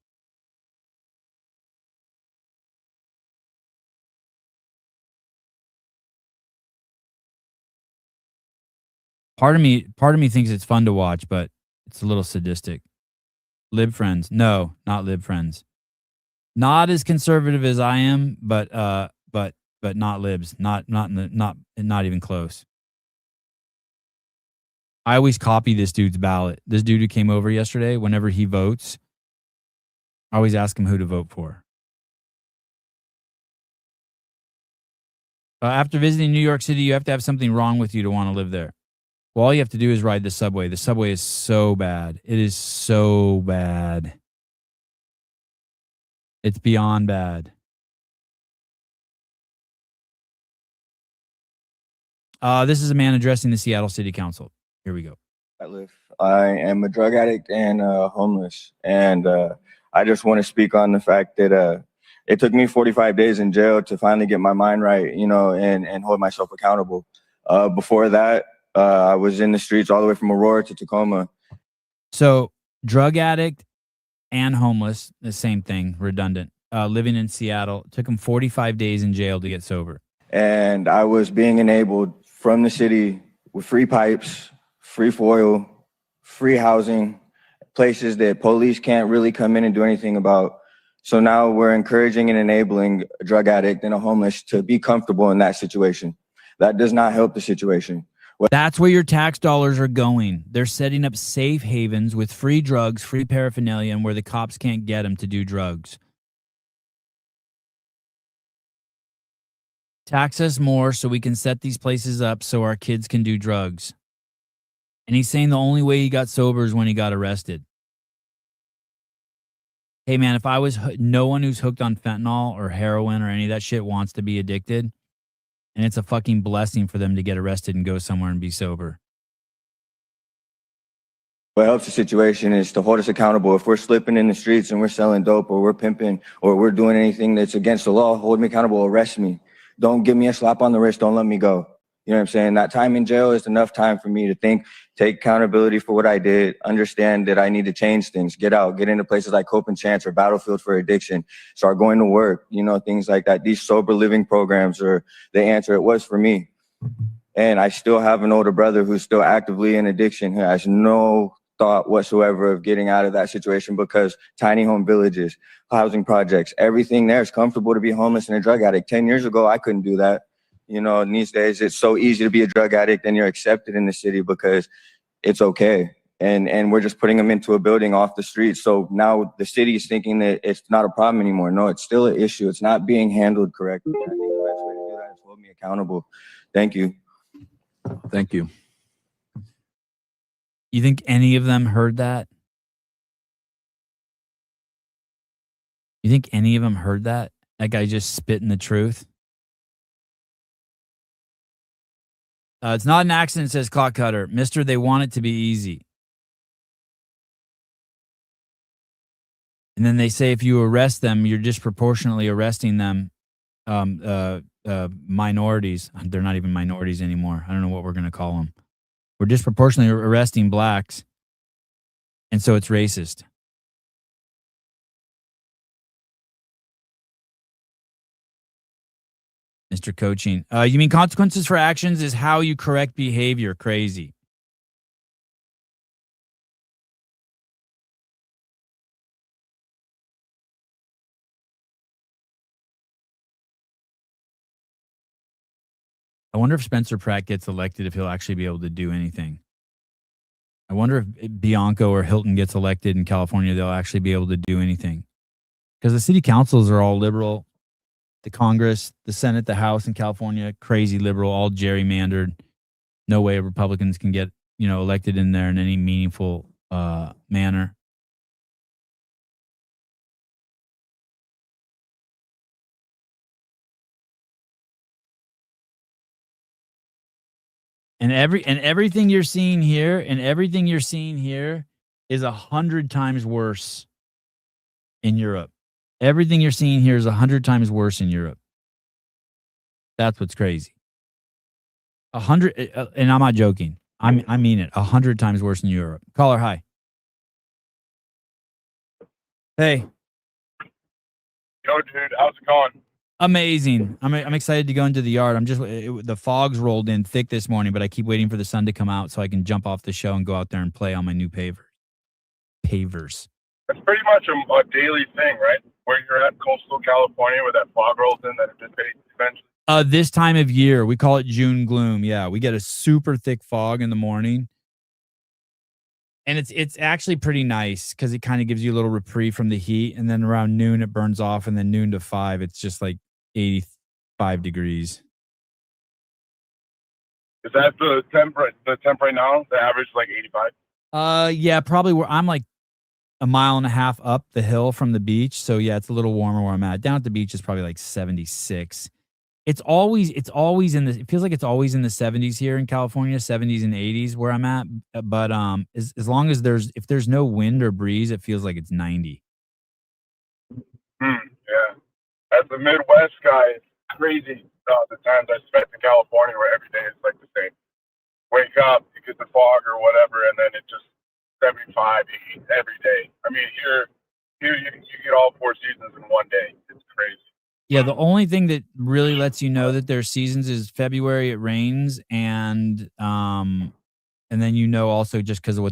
Part of me thinks it's fun to watch, but it's a little sadistic. Lib friends. No, not lib friends. Not as conservative as I am, but not libs. Not even close. I always copy this dude's ballot. This dude who came over yesterday, whenever he votes, I always ask him who to vote for. After visiting New York City, you have to have something wrong with you to want to live there. Well, all you have to do is ride the subway. The subway is so bad. It is so bad. It's beyond bad. This is a man addressing the Seattle City Council. Here we go. I am a drug addict and homeless. And I just want to speak on the fact that it took me 45 days in jail to finally get my mind right, you know, and hold myself accountable. Before that, I was in the streets all the way from Aurora to Tacoma. So drug addict and homeless, the same thing, redundant. Living in Seattle, it took him 45 days in jail to get sober. And I was being enabled from the city with free pipes, free foil, free housing, places that police can't really come in and do anything about. So now we're encouraging and enabling a drug addict and a homeless to be comfortable in that situation. That does not help the situation. That's where your tax dollars are going. They're setting up safe havens with free drugs, free paraphernalia, and where the cops can't get them to do drugs. Tax us more so we can set these places up so our kids can do drugs. And he's saying the only way he got sober is when he got arrested. Hey, man, if I was no one who's hooked on fentanyl or heroin or any of that shit wants to be addicted, and it's a fucking blessing for them to get arrested and go somewhere and be sober. What helps the situation is to hold us accountable. If we're slipping in the streets and we're selling dope or we're pimping or we're doing anything that's against the law, hold me accountable, arrest me. Don't give me a slap on the wrist. Don't let me go. You know what I'm saying? That time in jail is enough time for me to think, take accountability for what I did, understand that I need to change things, get out, get into places like Hope and Chance or Battlefield for Addiction, start going to work, you know, things like that. These sober living programs are the answer. It was for me. And I still have an older brother who's still actively in addiction, who has no thought whatsoever of getting out of that situation because tiny home villages, housing projects, everything there is comfortable to be homeless and a drug addict. 10 years ago, I couldn't do that. You know, and these days it's so easy to be a drug addict and you're accepted in the city because it's okay. And we're just putting them into a building off the street. So now the city is thinking that it's not a problem anymore. No, it's still an issue. It's not being handled correctly. I think the best way to do that is hold me accountable. Thank you. Thank you. You think any of them heard that? You think any of them heard that? That guy just spitting the truth? It's not an accident, says Clock Cutter. Mister, they want it to be easy. And then they say if you arrest them, you're disproportionately arresting them, minorities. They're not even minorities anymore. I don't know what we're going to call them. We're disproportionately arresting blacks. And so it's racist. Mr. Coaching. You mean consequences for actions is how you correct behavior. Crazy. I wonder if Spencer Pratt gets elected, if he'll actually be able to do anything. I wonder if Bianco or Hilton gets elected in California, they'll actually be able to do anything. Because the city councils are all liberal. The Congress, the Senate, the House in California, crazy liberal, all gerrymandered. No way Republicans can get, elected in there in any meaningful manner. And everything you're seeing here, is 100 times worse in Europe. Everything you're seeing here is 100 times worse in Europe. That's what's crazy. 100, and I'm not joking. I mean it. 100 times worse in Europe. Caller, hi. Hey. Yo, dude, how's it going? Amazing. I'm excited to go into the yard. The fog's rolled in thick this morning, but I keep waiting for the sun to come out so I can jump off the show and go out there and play on my new pavers. It's pretty much a daily thing, right? Where you're at coastal California, where that fog rolls in, that it dissipates eventually. This time of year, we call it June gloom. Yeah, we get a super thick fog in the morning. And it's actually pretty nice because it kind of gives you a little reprieve from the heat. And then around noon, it burns off. And then noon to 5, it's just like 85 degrees. Is that the temp right now? The average is like 85? Yeah, probably where I'm like a mile and a half up the hill from the beach. So yeah, it's a little warmer where I'm at. Down at the beach is probably like 76. It feels like it's always in the 70s here in California, 70s and 80s where I'm at. But as long as if there's no wind or breeze, it feels like it's 90. Yeah. As the Midwest guy, crazy the times I spent in California where every day is like the same. Wake up, you get the fog or whatever, and then it just 75, 80 every day. I mean, here you get all 4 seasons in one day. It's crazy. Yeah, the only thing that really lets you know that there's seasons is February. It rains, and then also just because of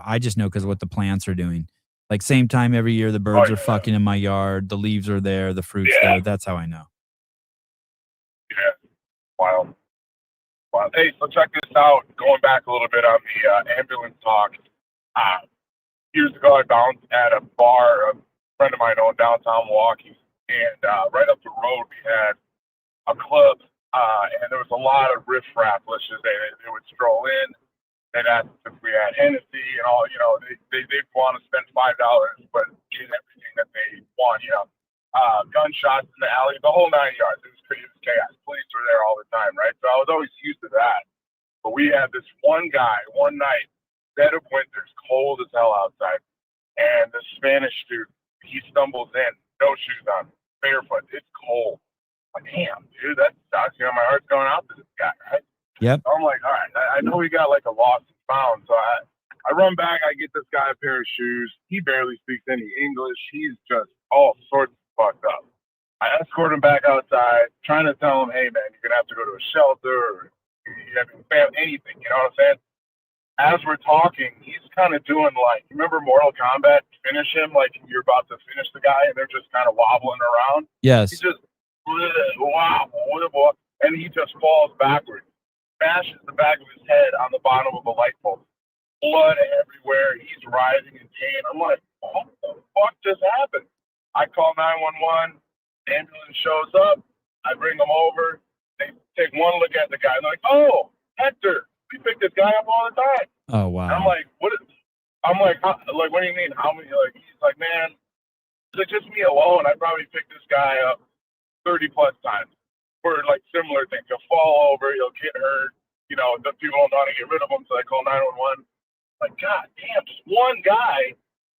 I just know because of what the plants are doing. Like same time every year, the birds are fucking in my yard. The leaves are there. The fruit's there. That's how I know. Yeah, wild. Hey, so check this out. Going back a little bit on the ambulance talk. Years ago, I bounced at a bar a friend of mine owned downtown Milwaukee, and right up the road we had a club, and there was a lot of riffraff. Let's just say they would stroll in. They'd ask if we had Hennessy and all. You know, they'd want to spend $5, but get everything that they want. You know, gunshots in the alley, the whole 9 yards. It was chaos. Police were there all the time, right? So I was always used to that. But we had this one guy, one night, dead of winter, it's cold as hell outside, and the Spanish dude, he stumbles in, no shoes on, barefoot. It's cold. Like, damn, dude, that sucks. You know, my heart's going out to this guy, right? Yep. So I'm like, all right, I know we got like a lost and found. So I run back, I get this guy a pair of shoes. He barely speaks any English. He's just all sorts of fucked up. I escort him back outside, trying to tell him, hey, man, you're going to have to go to a shelter or you have anything, you know what I'm saying? As we're talking, he's kind of doing like, remember Mortal Kombat? Finish him like you're about to finish the guy and they're just kind of wobbling around. Yes. He just, and he just falls backwards. Bashes the back of his head on the bottom of a light bulb. Blood everywhere. He's writhing in pain. I'm like, what the fuck just happened? I call 911. Ambulance shows up. I bring them over. They take one look at the guy. They're like, oh, Hector, we pick this guy up all the time. Oh, wow. And I'm like, what do you mean? How many? Like, he's like, man, it's like just me alone. I probably picked this guy up 30 plus times for like similar things. He'll fall over, he'll get hurt. You know, the people don't know how to get rid of him, so they call 911. Like, god damn, just one guy,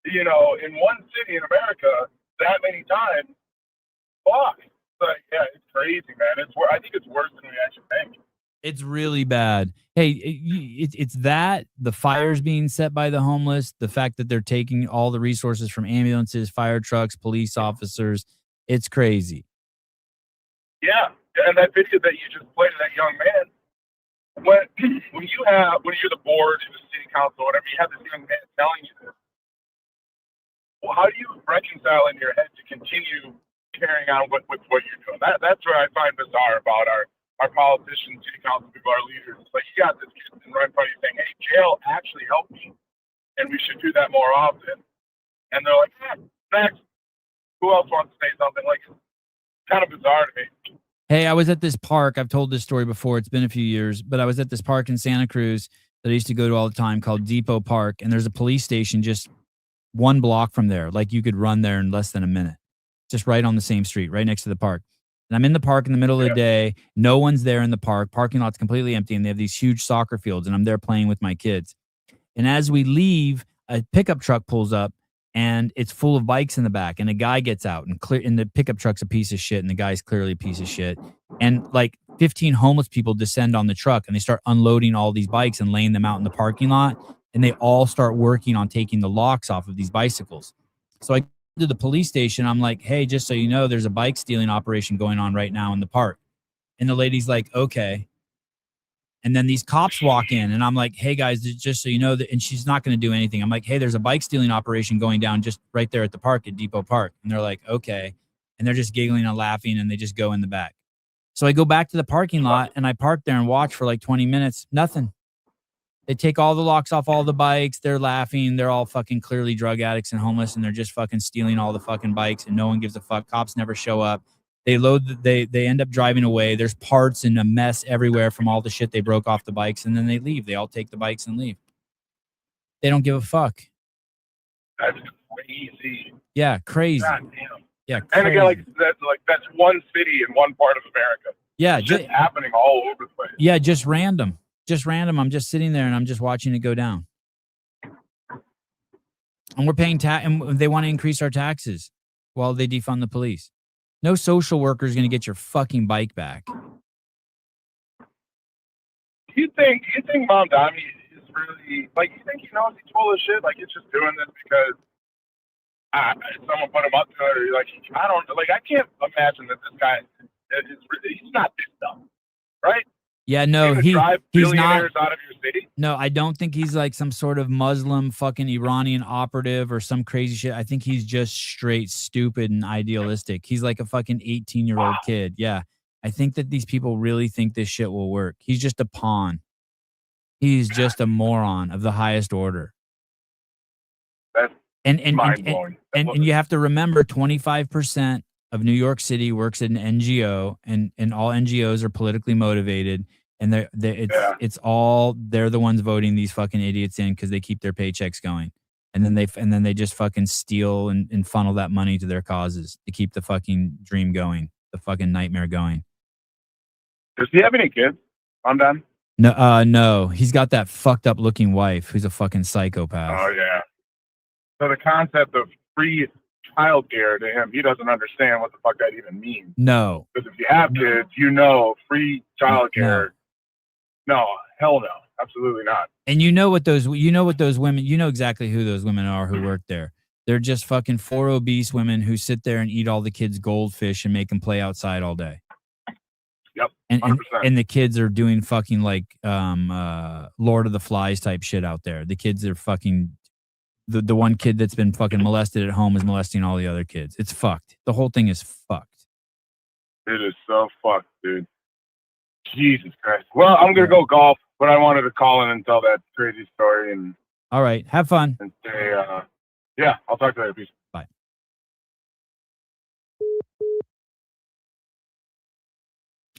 you know, in one city in America that many times. Fuck. But yeah, it's crazy, man. I think it's worse than we actually think. It's really bad. Hey, it's that, the fires being set by the homeless, the fact that they're taking all the resources from ambulances, fire trucks, police officers. It's crazy. Yeah, and that video that you just played of that young man, when you're the board, the city council, whatever, you have this young man telling you this. Well, how do you reconcile in your head to continue carrying on with what you're doing? That's what I find bizarre about our politicians, city council people, our leaders. It's like, you got this kid right in front of you saying, hey, jail actually helped me, and we should do that more often. And they're like, next. Who else wants to say something? Like, it's kind of bizarre to me. Hey, I was at this park. I've told this story before. It's been a few years, but I was at this park in Santa Cruz that I used to go to all the time called Depot Park, and there's a police station just 1 block from there. Like, you could run there in less than a minute, just right on the same street, right next to the park. And I'm in the park in the middle of the day. No one's there in the park. Parking lot's completely empty, and they have these huge soccer fields, and I'm there playing with my kids. And as we leave, a pickup truck pulls up, and it's full of bikes in the back, and a guy gets out, and the pickup truck's a piece of shit, and the guy's clearly a piece of shit. And like 15 homeless people descend on the truck, and they start unloading all these bikes and laying them out in the parking lot, and they all start working on taking the locks off of these bicycles. So I to the police station. I'm like, hey, just so you know, there's a bike stealing operation going on right now in the park. And the lady's like, okay. And then these cops walk in, and I'm like, hey guys, just so you know that, and she's not going to do anything. I'm like, hey, there's a bike stealing operation going down just right there at the park at Depot Park. And they're like, okay. And they're just giggling and laughing, and they just go in the back. So I go back to the parking lot, and I park there and watch for like 20 minutes. Nothing. They take all the locks off all the bikes. They're laughing. They're all fucking clearly drug addicts and homeless, and they're just fucking stealing all the fucking bikes, and no one gives a fuck. Cops never show up. They end up driving away. There's parts and a mess everywhere from all the shit they broke off the bikes, and then they leave. They all take the bikes and leave. They don't give a fuck. That's crazy. Yeah, crazy. God damn. Yeah, crazy. And again, that's one city in one part of America. Yeah, it's just happening all over the place. Yeah, just random. I'm just sitting there and I'm just watching it go down. And we're paying and they want to increase our taxes while they defund the police. No social worker is going to get your fucking bike back. You think Mom Donnie is really like? You think he knows he's full of shit? Like he's just doing this because someone put him up to it, or like I don't like. I can't imagine that this guy he's not this dumb, right? Yeah, no, he's not. Out of your city. No, I don't think he's like some sort of Muslim fucking Iranian operative or some crazy shit. I think he's just straight stupid and idealistic. He's like a fucking 18-year-old kid. Yeah. I think that these people really think this shit will work. He's just a pawn. He's just a moron of the highest order. That's mind-blowing. And you have to remember 25% of New York City works at an NGO, and all NGOs are politically motivated, and they're the ones voting these fucking idiots in because they keep their paychecks going, and then they just fucking steal and funnel that money to their causes to keep the fucking dream going, the fucking nightmare going. Does he have any kids? I'm done. No, he's got that fucked up looking wife who's a fucking psychopath. Oh yeah. So the concept of free childcare to him, he doesn't understand what the fuck that even means. No. Because if you have kids, free childcare. No, hell no, absolutely not. And you know what those women, you know exactly who those women are who work there. They're just fucking 4 obese women who sit there and eat all the kids' goldfish and make them play outside all day. Yep. And the kids are doing fucking like Lord of the Flies type shit out there. The kids are fucking the one kid that's been fucking molested at home is molesting all the other kids. It's fucked. The whole thing is fucked. It is so fucked, dude. Jesus Christ. Well, I'm gonna go golf, but I wanted to call in and tell that crazy story and all right, have fun. And say yeah, I'll talk to you later. Peace. Bye.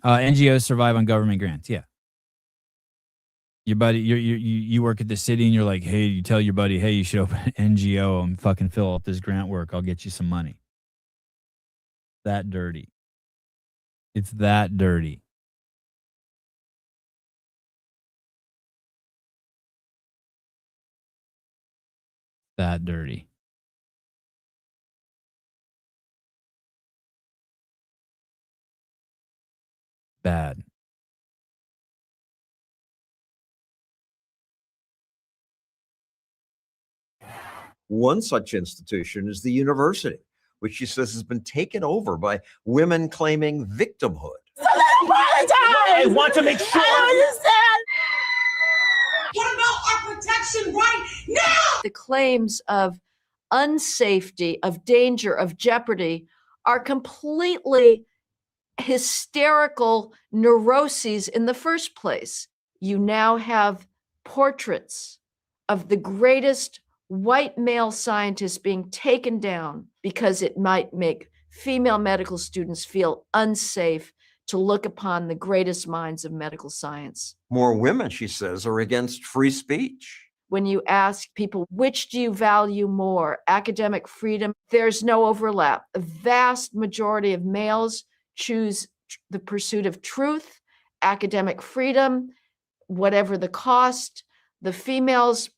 NGOs survive on government grants. Yeah. Your buddy, you work at the city and you're like, hey, you tell your buddy, hey, you should open an NGO and fucking fill up this grant work. I'll get you some money. That dirty. It's that dirty. That dirty. Bad. One such institution is the university, which she says has been taken over by women claiming victimhood. So then apologize. I want to make sure. I understand. What about our protection right now? The claims of unsafety, of danger, of jeopardy are completely hysterical neuroses in the first place. You now have portraits of the greatest white male scientists being taken down because it might make female medical students feel unsafe to look upon the greatest minds of medical science. More women, she says, are against free speech. When you ask people, which do you value more, academic freedom, there's no overlap. A vast majority of males choose the pursuit of truth, academic freedom, whatever the cost. The females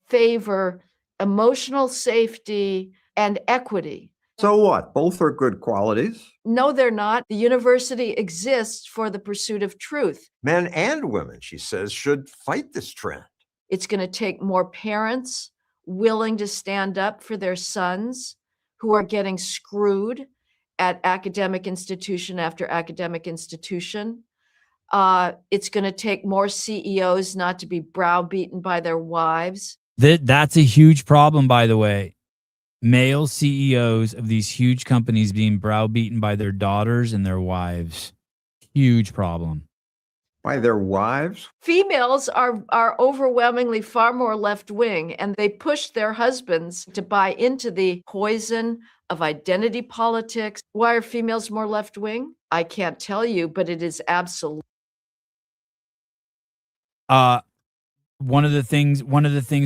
favor emotional safety and equity. So what? Both are good qualities. No, they're not. The university exists for the pursuit of truth. Men and women, she says, should fight this trend. It's going to take more parents willing to stand up for their sons who are getting screwed at academic institution after academic institution. It's going to take more CEOs not to be browbeaten by their wives. That's a huge problem, by the way. Male CEOs of these huge companies being browbeaten by their daughters and their wives. Huge problem. By their wives? Females are overwhelmingly far more left-wing, and they push their husbands to buy into the poison of identity politics. Why are females more left-wing? I can't tell you, but it is absolute. One of the things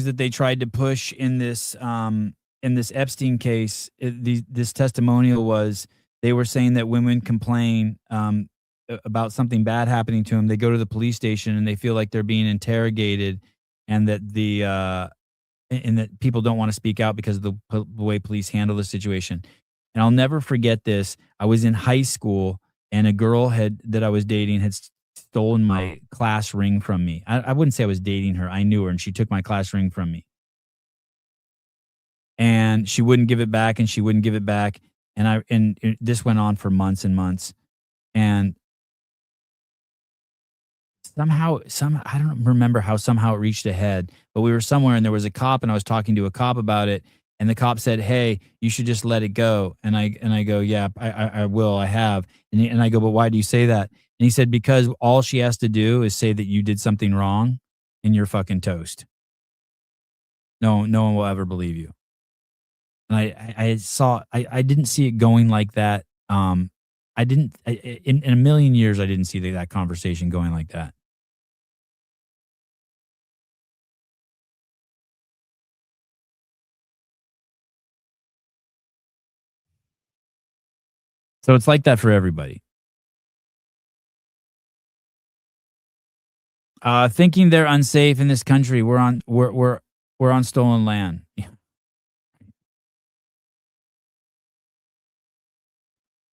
that they tried to push in this Epstein case, this testimonial was they were saying that women complain about something bad happening to them. They go to the police station and they feel like they're being interrogated, and that that people don't want to speak out because of the way police handle the situation. And I'll never forget this. I was in high school and a girl that I was dating had stolen my class ring from me. I wouldn't say I was dating her. I knew her and she took my class ring from me. And she wouldn't give it back and she wouldn't give it back. And this went on for months and months. And somehow, I don't remember how somehow it reached a head, but we were somewhere and there was a cop and I was talking to a cop about it. And the cop said, "Hey, you should just let it go." And I go, "Yeah, I will. I have." And I go, "But why do you say that?" And he said, "Because all she has to do is say that you did something wrong and you're fucking toast. No one will ever believe you." And I didn't see it going like that. In a million years, I didn't see that conversation going like that. So it's like that for everybody. Thinking they're unsafe in this country. We're on stolen land. Yeah.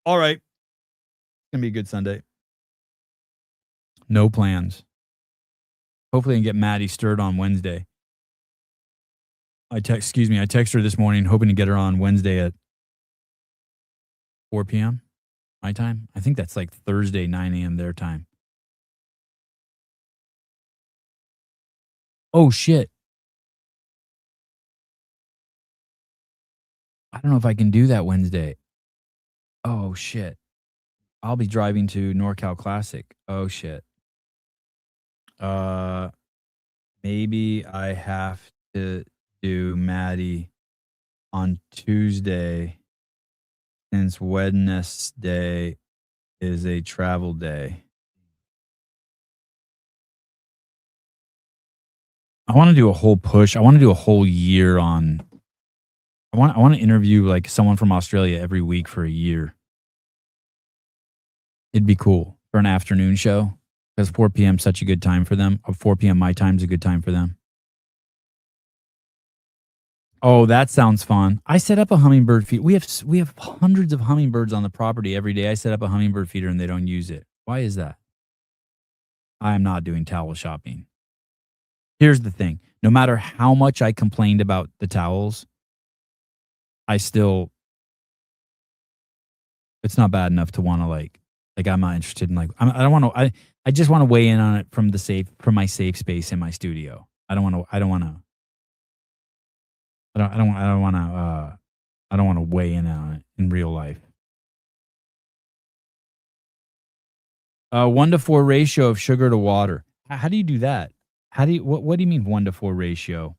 All right. It's gonna be a good Sunday. No plans. Hopefully I can get Maddie stirred on Wednesday. I text her this morning hoping to get her on Wednesday at 4 p.m. my time. I think that's like Thursday, 9 a.m. their time. Oh, shit. I don't know if I can do that Wednesday. Oh, shit. I'll be driving to NorCal Classic. Oh, shit. Maybe I have to do Maddie on Tuesday since Wednesday is a travel day. I want to do a whole push. I want to do a whole year on. I want to interview like someone from Australia every week for a year. It'd be cool for an afternoon show because 4 p.m. is such a good time for them. 4 p.m. my time is a good time for them. Oh, that sounds fun. I set up a hummingbird feeder. We have hundreds of hummingbirds on the property every day. I set up a hummingbird feeder and they don't use it. Why is that? I am not doing towel shopping. Here's the thing. No matter how much I complained about the towels, it's not bad enough to want to like I'm not interested in I just want to weigh in on it from my safe space in my studio. I don't want to weigh in on it in real life. 1-to-4 ratio of sugar to water. How do you do that? What do you mean 1-to-4 ratio?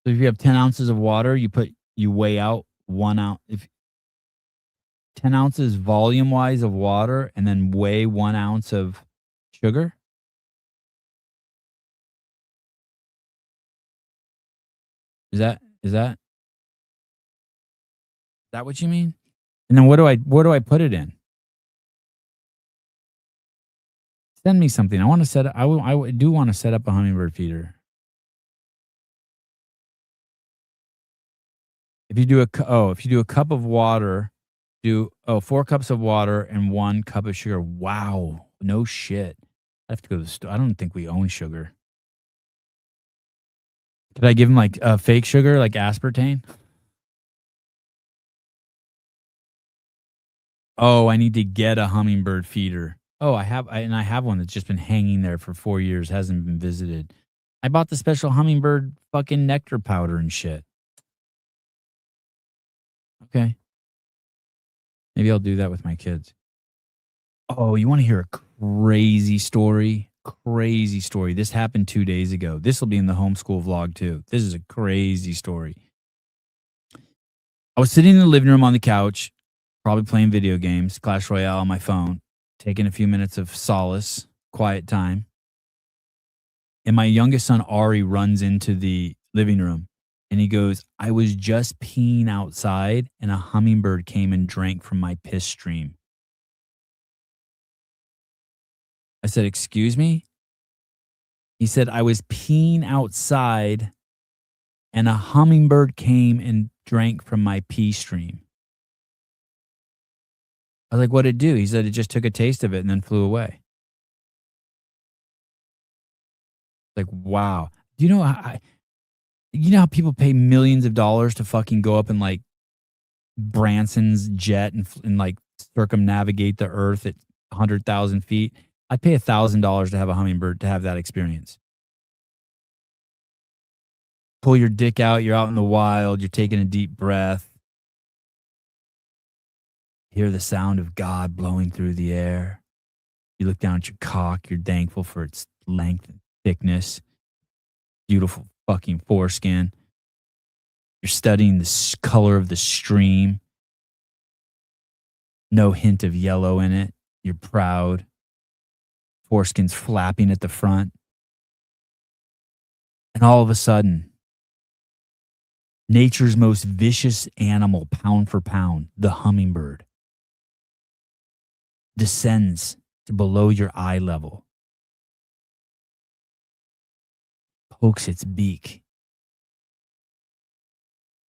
So if you have 10 ounces of water, you weigh out 1 ounce. If 10 ounces volume wise of water and then weigh 1 ounce of sugar. Is that what you mean? And then where do I put it in? Send me something. I want to set up, I do want to set up a hummingbird feeder. If you do a cup of water, 4 cups of water and 1 cup of sugar. Wow. No shit. I have to go to the store. I don't think we own sugar. Could I give him like fake sugar, like aspartame? Oh, I need to get a hummingbird feeder. Oh, I have one that's just been hanging there for 4 years, hasn't been visited. I bought the special hummingbird fucking nectar powder and shit. Okay. Maybe I'll do that with my kids. Oh, you want to hear a crazy story? Crazy story. This happened 2 days ago. This will be in the homeschool vlog too. This is a crazy story. I was sitting in the living room on the couch, probably playing video games, Clash Royale on my phone, taking a few minutes of solace, quiet time. And my youngest son, Ari, runs into the living room and he goes, "I was just peeing outside and a hummingbird came and drank from my piss stream." I said, "Excuse me?" He said, "I was peeing outside and a hummingbird came and drank from my pee stream. I was like, what'd it do? He said it just took a taste of it and then flew away. Like, wow. Do you know how people pay millions of dollars to fucking go up in like Branson's jet and like circumnavigate the earth at 100,000 feet? I'd pay $1,000 to have a hummingbird to have that experience. Pull your dick out. You're out in the wild. You're taking a deep breath. Hear the sound of God blowing through the air. You look down at your cock. You're thankful for its length and thickness. Beautiful fucking foreskin. You're studying the color of the stream. No hint of yellow in it. You're proud. Foreskin's flapping at the front. And all of a sudden, nature's most vicious animal, pound for pound, the hummingbird, descends to below your eye level, pokes its beak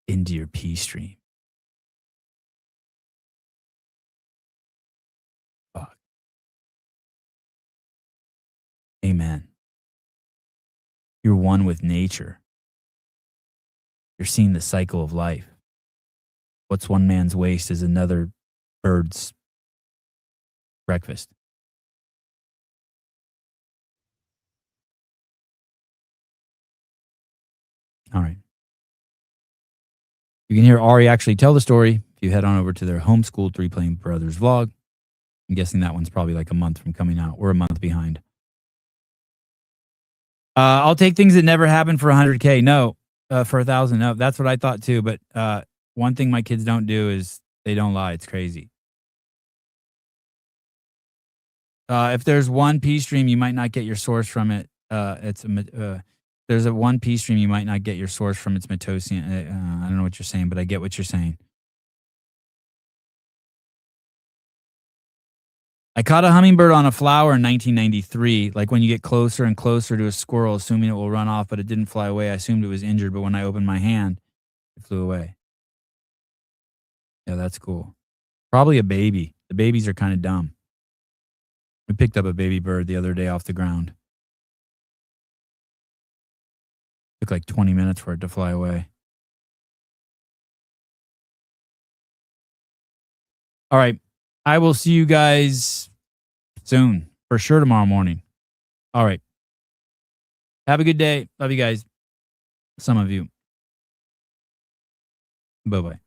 into your pee stream. Fuck. Amen. You're one with nature. You're seeing the cycle of life. What's one man's waste is another bird's breakfast. All right. You can hear Ari actually tell the story if you head on over to their homeschooled Three Playing Brothers vlog. I'm guessing that one's probably like a month from coming out. We're a month behind. I'll take things that never happened for 100K. No, for 1,000. No, that's what I thought too. But one thing my kids don't do is they don't lie. It's crazy. If there's one pee stream, you might not get your source from it. There's a one pee stream, you might not get your source from its Metosian. I don't know what you're saying, but I get what you're saying. I caught a hummingbird on a flower in 1993. Like when you get closer and closer to a squirrel, assuming it will run off, but it didn't fly away. I assumed it was injured, but when I opened my hand, it flew away. Yeah, that's cool. Probably a baby. The babies are kind of dumb. We picked up a baby bird the other day off the ground. Took like 20 minutes for it to fly away. All right. I will see you guys soon. For sure tomorrow morning. All right. Have a good day. Love you guys. Some of you. Bye-bye.